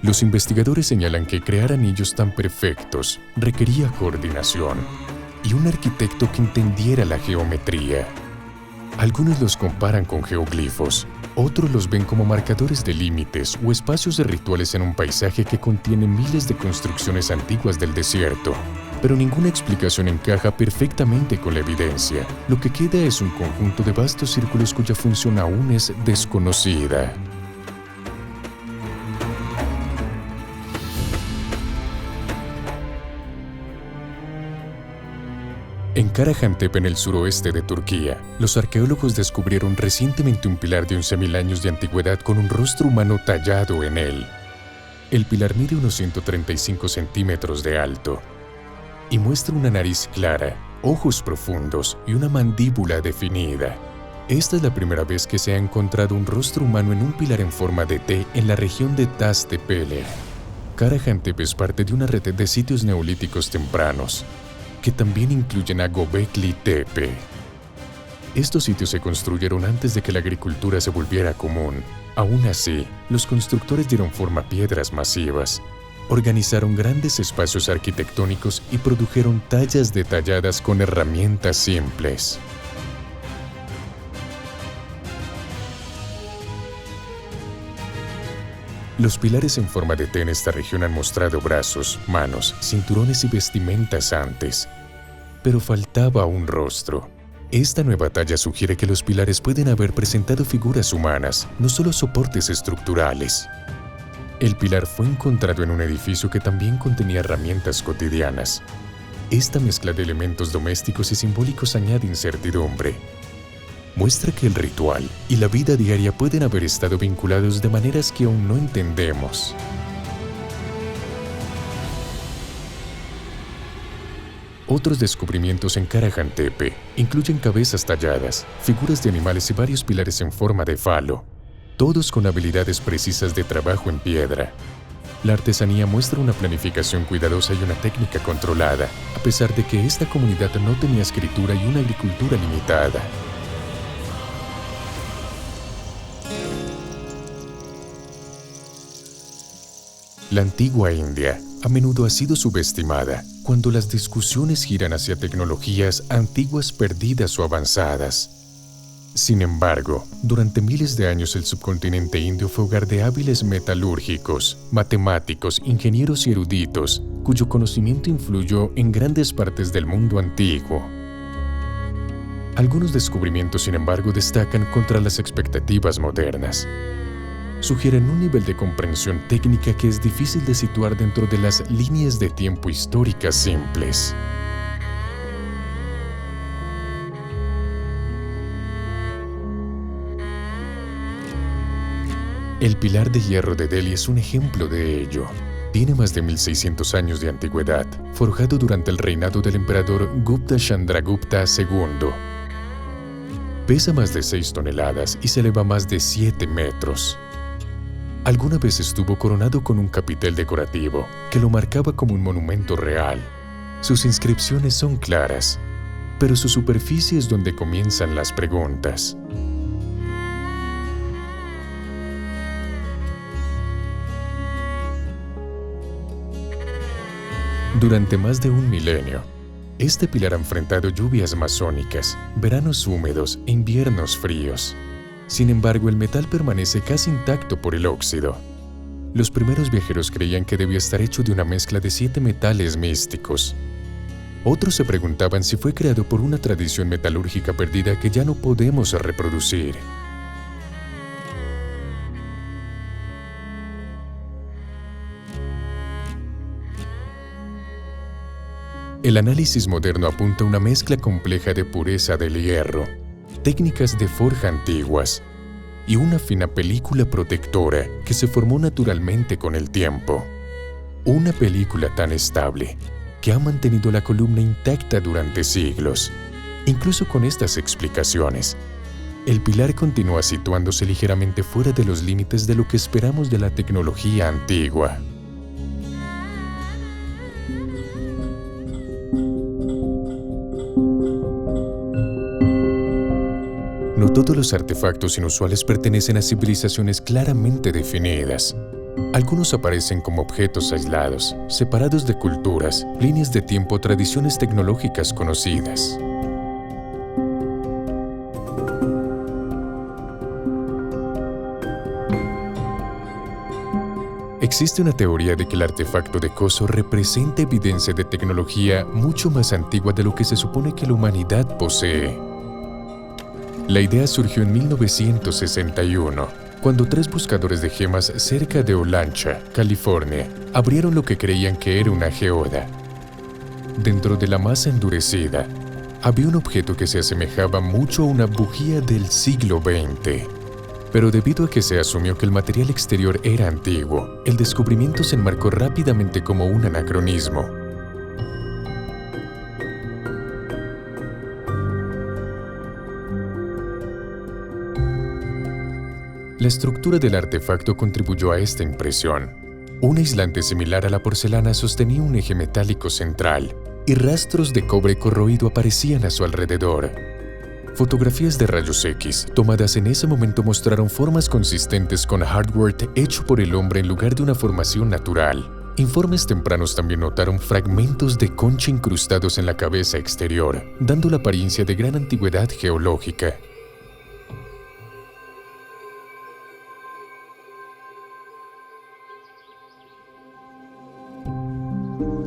Los investigadores señalan que crear anillos tan perfectos requería coordinación y un arquitecto que entendiera la geometría. Algunos los comparan con geoglifos, otros los ven como marcadores de límites o espacios de rituales en un paisaje que contiene miles de construcciones antiguas del desierto. Pero ninguna explicación encaja perfectamente con la evidencia. Lo que queda es un conjunto de vastos círculos cuya función aún es desconocida. En Karahantepe, en el suroeste de Turquía, los arqueólogos descubrieron recientemente un pilar de 11.000 años de antigüedad con un rostro humano tallado en él. El pilar mide unos 135 centímetros de alto y muestra una nariz clara, ojos profundos y una mandíbula definida. Esta es la primera vez que se ha encontrado un rostro humano en un pilar en forma de T en la región de Tas-Tepe. Karahantepe es parte de una red de sitios neolíticos tempranos, que también incluyen a Göbekli Tepe. Estos sitios se construyeron antes de que la agricultura se volviera común. Aún así, los constructores dieron forma a piedras masivas, organizaron grandes espacios arquitectónicos y produjeron tallas detalladas con herramientas simples. Los pilares en forma de T en esta región han mostrado brazos, manos, cinturones y vestimentas antes, pero faltaba un rostro. Esta nueva talla sugiere que los pilares pueden haber presentado figuras humanas, no solo soportes estructurales. El pilar fue encontrado en un edificio que también contenía herramientas cotidianas. Esta mezcla de elementos domésticos y simbólicos añade incertidumbre. Muestra que el ritual y la vida diaria pueden haber estado vinculados de maneras que aún no entendemos. Otros descubrimientos en Karahantepe incluyen cabezas talladas, figuras de animales y varios pilares en forma de falo, todos con habilidades precisas de trabajo en piedra. La artesanía muestra una planificación cuidadosa y una técnica controlada, a pesar de que esta comunidad no tenía escritura y una agricultura limitada. La antigua India a menudo ha sido subestimada cuando las discusiones giran hacia tecnologías antiguas perdidas o avanzadas. Sin embargo, durante miles de años el subcontinente indio fue hogar de hábiles metalúrgicos, matemáticos, ingenieros y eruditos, cuyo conocimiento influyó en grandes partes del mundo antiguo. Algunos descubrimientos, sin embargo, destacan contra las expectativas modernas. Sugieren un nivel de comprensión técnica que es difícil de situar dentro de las líneas de tiempo históricas simples. El pilar de hierro de Delhi es un ejemplo de ello. Tiene más de 1600 años de antigüedad, forjado durante el reinado del emperador Gupta Chandragupta II. Pesa más de 6 toneladas y se eleva más de 7 metros. Alguna vez estuvo coronado con un capitel decorativo que lo marcaba como un monumento real. Sus inscripciones son claras, pero su superficie es donde comienzan las preguntas. Durante más de un milenio, este pilar ha enfrentado lluvias masónicas, veranos húmedos e inviernos fríos. Sin embargo, el metal permanece casi intacto por el óxido. Los primeros viajeros creían que debía estar hecho de una mezcla de 7 metales místicos. Otros se preguntaban si fue creado por una tradición metalúrgica perdida que ya no podemos reproducir. El análisis moderno apunta a una mezcla compleja de pureza del hierro, técnicas de forja antiguas y una fina película protectora que se formó naturalmente con el tiempo. Una película tan estable que ha mantenido la columna intacta durante siglos. Incluso con estas explicaciones, el pilar continúa situándose ligeramente fuera de los límites de lo que esperamos de la tecnología antigua. No todos los artefactos inusuales pertenecen a civilizaciones claramente definidas. Algunos aparecen como objetos aislados, separados de culturas, líneas de tiempo o tradiciones tecnológicas conocidas. Existe una teoría de que el artefacto de Coso representa evidencia de tecnología mucho más antigua de lo que se supone que la humanidad posee. La idea surgió en 1961, cuando 3 buscadores de gemas cerca de Olancha, California, abrieron lo que creían que era una geoda. Dentro de la masa endurecida, había un objeto que se asemejaba mucho a una bujía del siglo XX. Pero debido a que se asumió que el material exterior era antiguo, el descubrimiento se enmarcó rápidamente como un anacronismo. La estructura del artefacto contribuyó a esta impresión. Un aislante similar a la porcelana sostenía un eje metálico central, y rastros de cobre corroído aparecían a su alrededor. Fotografías de rayos X tomadas en ese momento mostraron formas consistentes con hardware hecho por el hombre en lugar de una formación natural. Informes tempranos también notaron fragmentos de concha incrustados en la cabeza exterior, dando la apariencia de gran antigüedad geológica.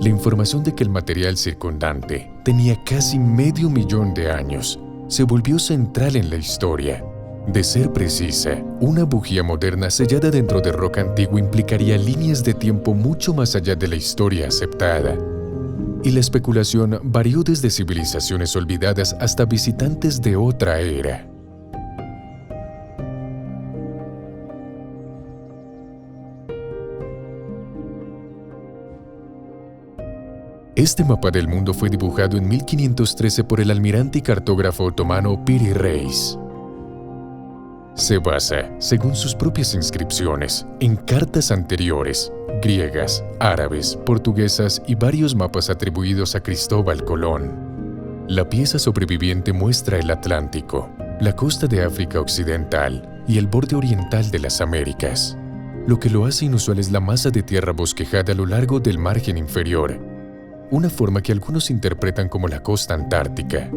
La información de que el material circundante tenía casi medio millón de años se volvió central en la historia. De ser precisa, una bujía moderna sellada dentro de roca antigua implicaría líneas de tiempo mucho más allá de la historia aceptada. Y la especulación varió desde civilizaciones olvidadas hasta visitantes de otra era. Este mapa del mundo fue dibujado en 1513 por el almirante y cartógrafo otomano Piri Reis. Se basa, según sus propias inscripciones, en cartas anteriores, griegas, árabes, portuguesas y varios mapas atribuidos a Cristóbal Colón. La pieza sobreviviente muestra el Atlántico, la costa de África Occidental y el borde oriental de las Américas. Lo que lo hace inusual es la masa de tierra bosquejada a lo largo del margen inferior, una forma que algunos interpretan como la costa antártica.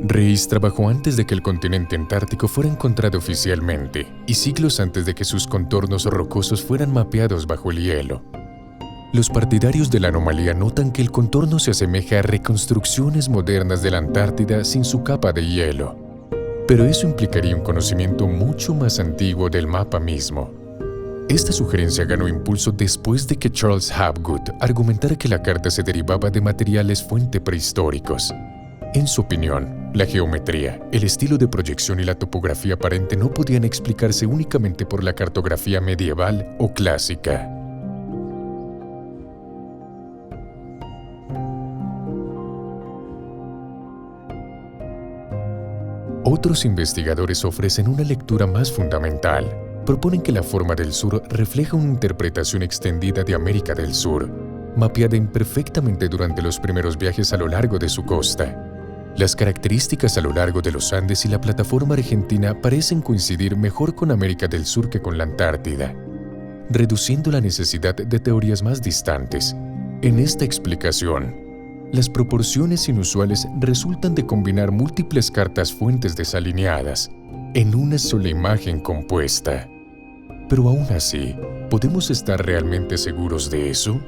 Reis trabajó antes de que el continente antártico fuera encontrado oficialmente y siglos antes de que sus contornos rocosos fueran mapeados bajo el hielo. Los partidarios de la anomalía notan que el contorno se asemeja a reconstrucciones modernas de la Antártida sin su capa de hielo. Pero eso implicaría un conocimiento mucho más antiguo del mapa mismo. Esta sugerencia ganó impulso después de que Charles Hapgood argumentara que la carta se derivaba de materiales fuente prehistóricos. En su opinión, la geometría, el estilo de proyección y la topografía aparente no podían explicarse únicamente por la cartografía medieval o clásica. Otros investigadores ofrecen una lectura más fundamental. Proponen que la forma del sur refleja una interpretación extendida de América del Sur, mapeada imperfectamente durante los primeros viajes a lo largo de su costa. Las características a lo largo de los Andes y la plataforma argentina parecen coincidir mejor con América del Sur que con la Antártida, reduciendo la necesidad de teorías más distantes. En esta explicación, las proporciones inusuales resultan de combinar múltiples cartas fuentes desalineadas en una sola imagen compuesta. Pero aún así, ¿podemos estar realmente seguros de eso?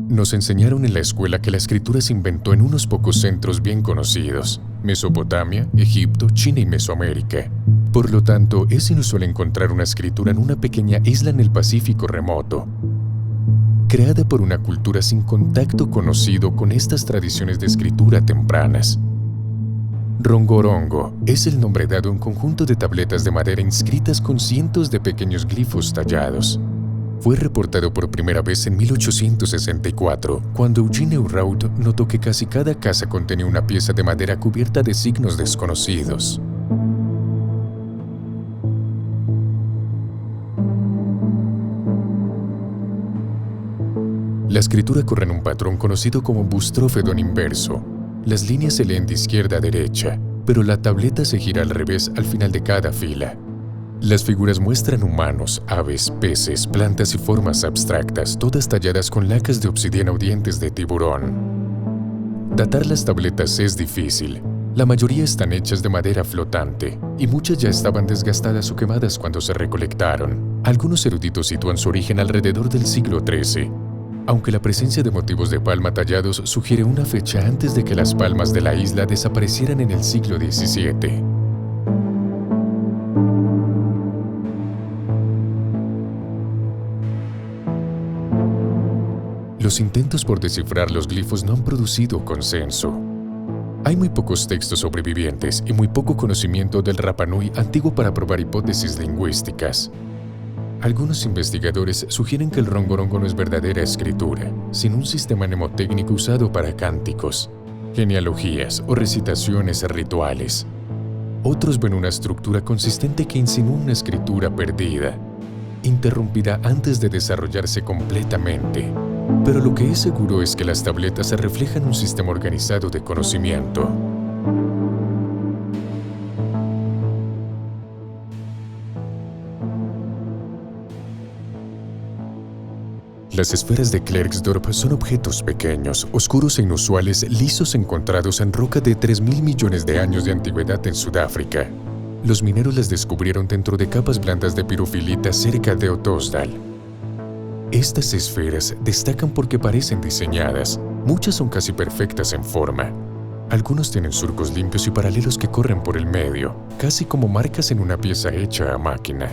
Nos enseñaron en la escuela que la escritura se inventó en unos pocos centros bien conocidos: Mesopotamia, Egipto, China y Mesoamérica. Por lo tanto, es inusual encontrar una escritura en una pequeña isla en el Pacífico remoto, creada por una cultura sin contacto conocido con estas tradiciones de escritura tempranas. Rongorongo es el nombre dado a un conjunto de tabletas de madera inscritas con cientos de pequeños glifos tallados. Fue reportado por primera vez en 1864, cuando Eugene Euraud notó que casi cada casa contenía una pieza de madera cubierta de signos desconocidos. La escritura corre en un patrón conocido como bustrófedon inverso. Las líneas se leen de izquierda a derecha, pero la tableta se gira al revés al final de cada fila. Las figuras muestran humanos, aves, peces, plantas y formas abstractas, todas talladas con lacas de obsidiana o dientes de tiburón. Datar las tabletas es difícil. La mayoría están hechas de madera flotante, y muchas ya estaban desgastadas o quemadas cuando se recolectaron. Algunos eruditos sitúan su origen alrededor del siglo XIII, aunque la presencia de motivos de palma tallados sugiere una fecha antes de que las palmas de la isla desaparecieran en el siglo XVII. Los intentos por descifrar los glifos no han producido consenso. Hay muy pocos textos sobrevivientes y muy poco conocimiento del Rapa Nui antiguo para probar hipótesis lingüísticas. Algunos investigadores sugieren que el rongorongo no es verdadera escritura, sino un sistema mnemotécnico usado para cánticos, genealogías o recitaciones rituales. Otros ven una estructura consistente que insinúa una escritura perdida, interrumpida antes de desarrollarse completamente. Pero lo que es seguro es que las tabletas reflejan un sistema organizado de conocimiento. Las esferas de Klerksdorp son objetos pequeños, oscuros e inusuales, lisos encontrados en roca de 3.000 millones de años de antigüedad en Sudáfrica. Los mineros las descubrieron dentro de capas blandas de pirofilita cerca de Ottosdal. Estas esferas destacan porque parecen diseñadas. Muchas son casi perfectas en forma. Algunos tienen surcos limpios y paralelos que corren por el medio, casi como marcas en una pieza hecha a máquina.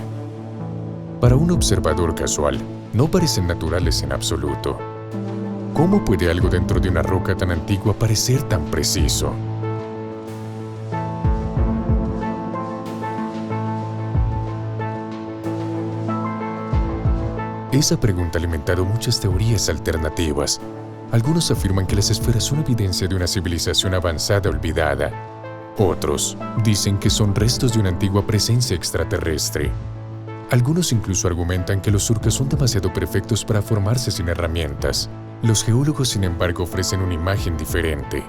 Para un observador casual, no parecen naturales en absoluto. ¿Cómo puede algo dentro de una roca tan antigua parecer tan preciso? Esa pregunta ha alimentado muchas teorías alternativas. Algunos afirman que las esferas son evidencia de una civilización avanzada olvidada. Otros dicen que son restos de una antigua presencia extraterrestre. Algunos incluso argumentan que los surcos son demasiado perfectos para formarse sin herramientas. Los geólogos, sin embargo, ofrecen una imagen diferente.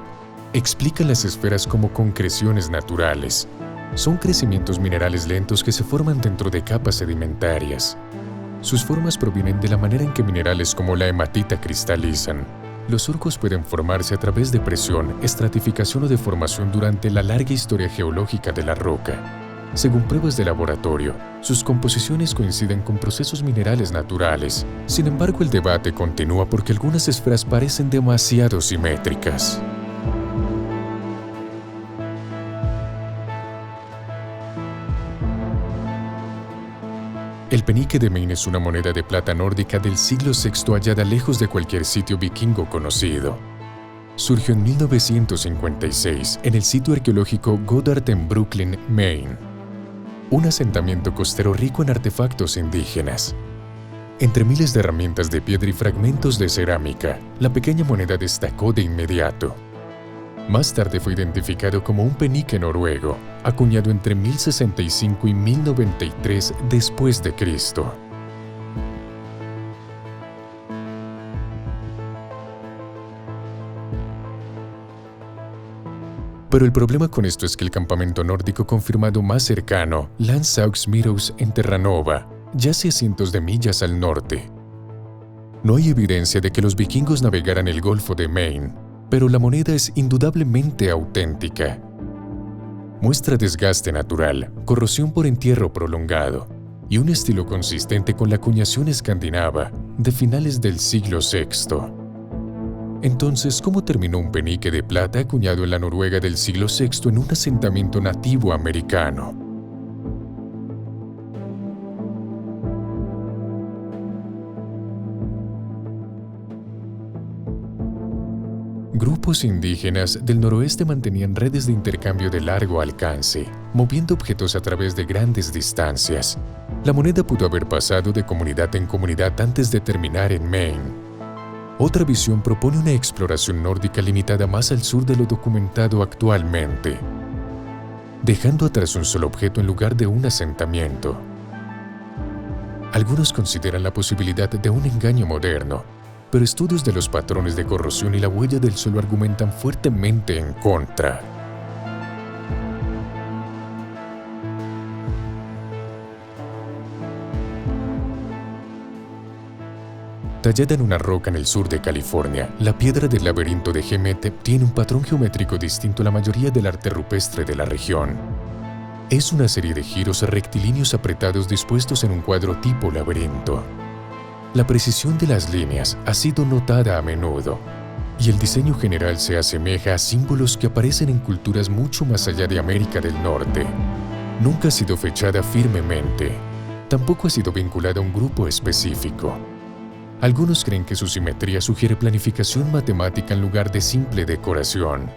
Explican las esferas como concreciones naturales. Son crecimientos minerales lentos que se forman dentro de capas sedimentarias. Sus formas provienen de la manera en que minerales como la hematita cristalizan. Los surcos pueden formarse a través de presión, estratificación o deformación durante la larga historia geológica de la roca. Según pruebas de laboratorio, sus composiciones coinciden con procesos minerales naturales. Sin embargo, el debate continúa porque algunas esferas parecen demasiado simétricas. El penique de Maine es una moneda de plata nórdica del siglo VI hallada lejos de cualquier sitio vikingo conocido. Surgió en 1956 en el sitio arqueológico Goddard en Brooklyn, Maine, un asentamiento costero rico en artefactos indígenas. Entre miles de herramientas de piedra y fragmentos de cerámica, la pequeña moneda destacó de inmediato. Más tarde fue identificado como un penique noruego, acuñado entre 1065 y 1093 después de Cristo. Pero el problema con esto es que el campamento nórdico confirmado más cercano, Landsaux Meadows en Terranova, yace a cientos de millas al norte. No hay evidencia de que los vikingos navegaran el Golfo de Maine, pero la moneda es indudablemente auténtica. Muestra desgaste natural, corrosión por entierro prolongado y un estilo consistente con la acuñación escandinava de finales del siglo VI. Entonces, ¿cómo terminó un penique de plata acuñado en la Noruega del siglo VI en un asentamiento nativo americano? Grupos indígenas del noroeste mantenían redes de intercambio de largo alcance, moviendo objetos a través de grandes distancias. La moneda pudo haber pasado de comunidad en comunidad antes de terminar en Maine. Otra visión propone una exploración nórdica limitada más al sur de lo documentado actualmente, dejando atrás un solo objeto en lugar de un asentamiento. Algunos consideran la posibilidad de un engaño moderno, pero estudios de los patrones de corrosión y la huella del suelo argumentan fuertemente en contra. Tallada en una roca en el sur de California, la piedra del laberinto de Gemet tiene un patrón geométrico distinto a la mayoría del arte rupestre de la región. Es una serie de giros rectilíneos apretados dispuestos en un cuadro tipo laberinto. La precisión de las líneas ha sido notada a menudo, y el diseño general se asemeja a símbolos que aparecen en culturas mucho más allá de América del Norte. Nunca ha sido fechada firmemente, tampoco ha sido vinculada a un grupo específico. Algunos creen que su simetría sugiere planificación matemática en lugar de simple decoración.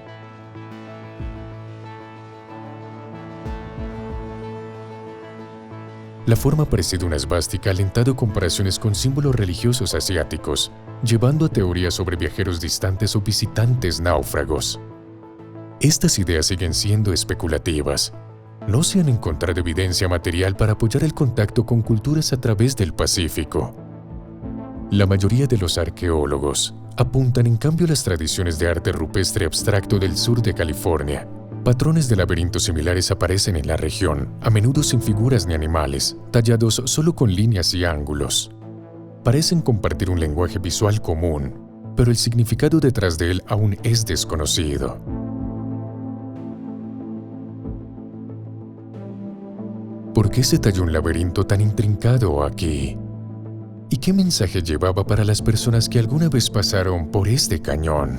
La forma parece una esvástica ha alentado comparaciones con símbolos religiosos asiáticos, llevando a teorías sobre viajeros distantes o visitantes náufragos. Estas ideas siguen siendo especulativas. No se han encontrado evidencia material para apoyar el contacto con culturas a través del Pacífico. La mayoría de los arqueólogos apuntan en cambio a las tradiciones de arte rupestre abstracto del sur de California. Patrones de laberintos similares aparecen en la región, a menudo sin figuras ni animales, tallados solo con líneas y ángulos. Parecen compartir un lenguaje visual común, pero el significado detrás de él aún es desconocido. ¿Por qué se talló un laberinto tan intrincado aquí? ¿Y qué mensaje llevaba para las personas que alguna vez pasaron por este cañón?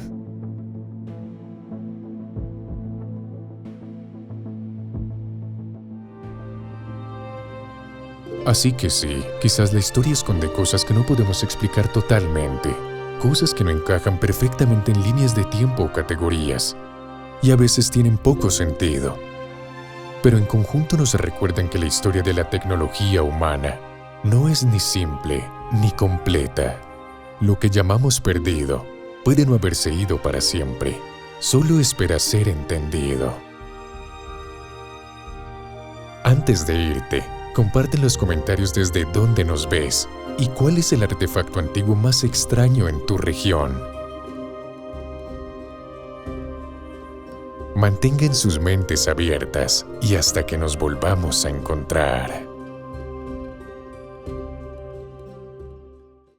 Así que sí, quizás la historia esconde cosas que no podemos explicar totalmente, cosas que no encajan perfectamente en líneas de tiempo o categorías, y a veces tienen poco sentido. Pero en conjunto nos recuerdan que la historia de la tecnología humana no es ni simple ni completa. Lo que llamamos perdido puede no haberse ido para siempre, solo espera ser entendido. Antes de irte, Comparte en los comentarios desde dónde nos ves y cuál es el artefacto antiguo más extraño en tu región. Mantengan sus mentes abiertas y hasta que nos volvamos a encontrar.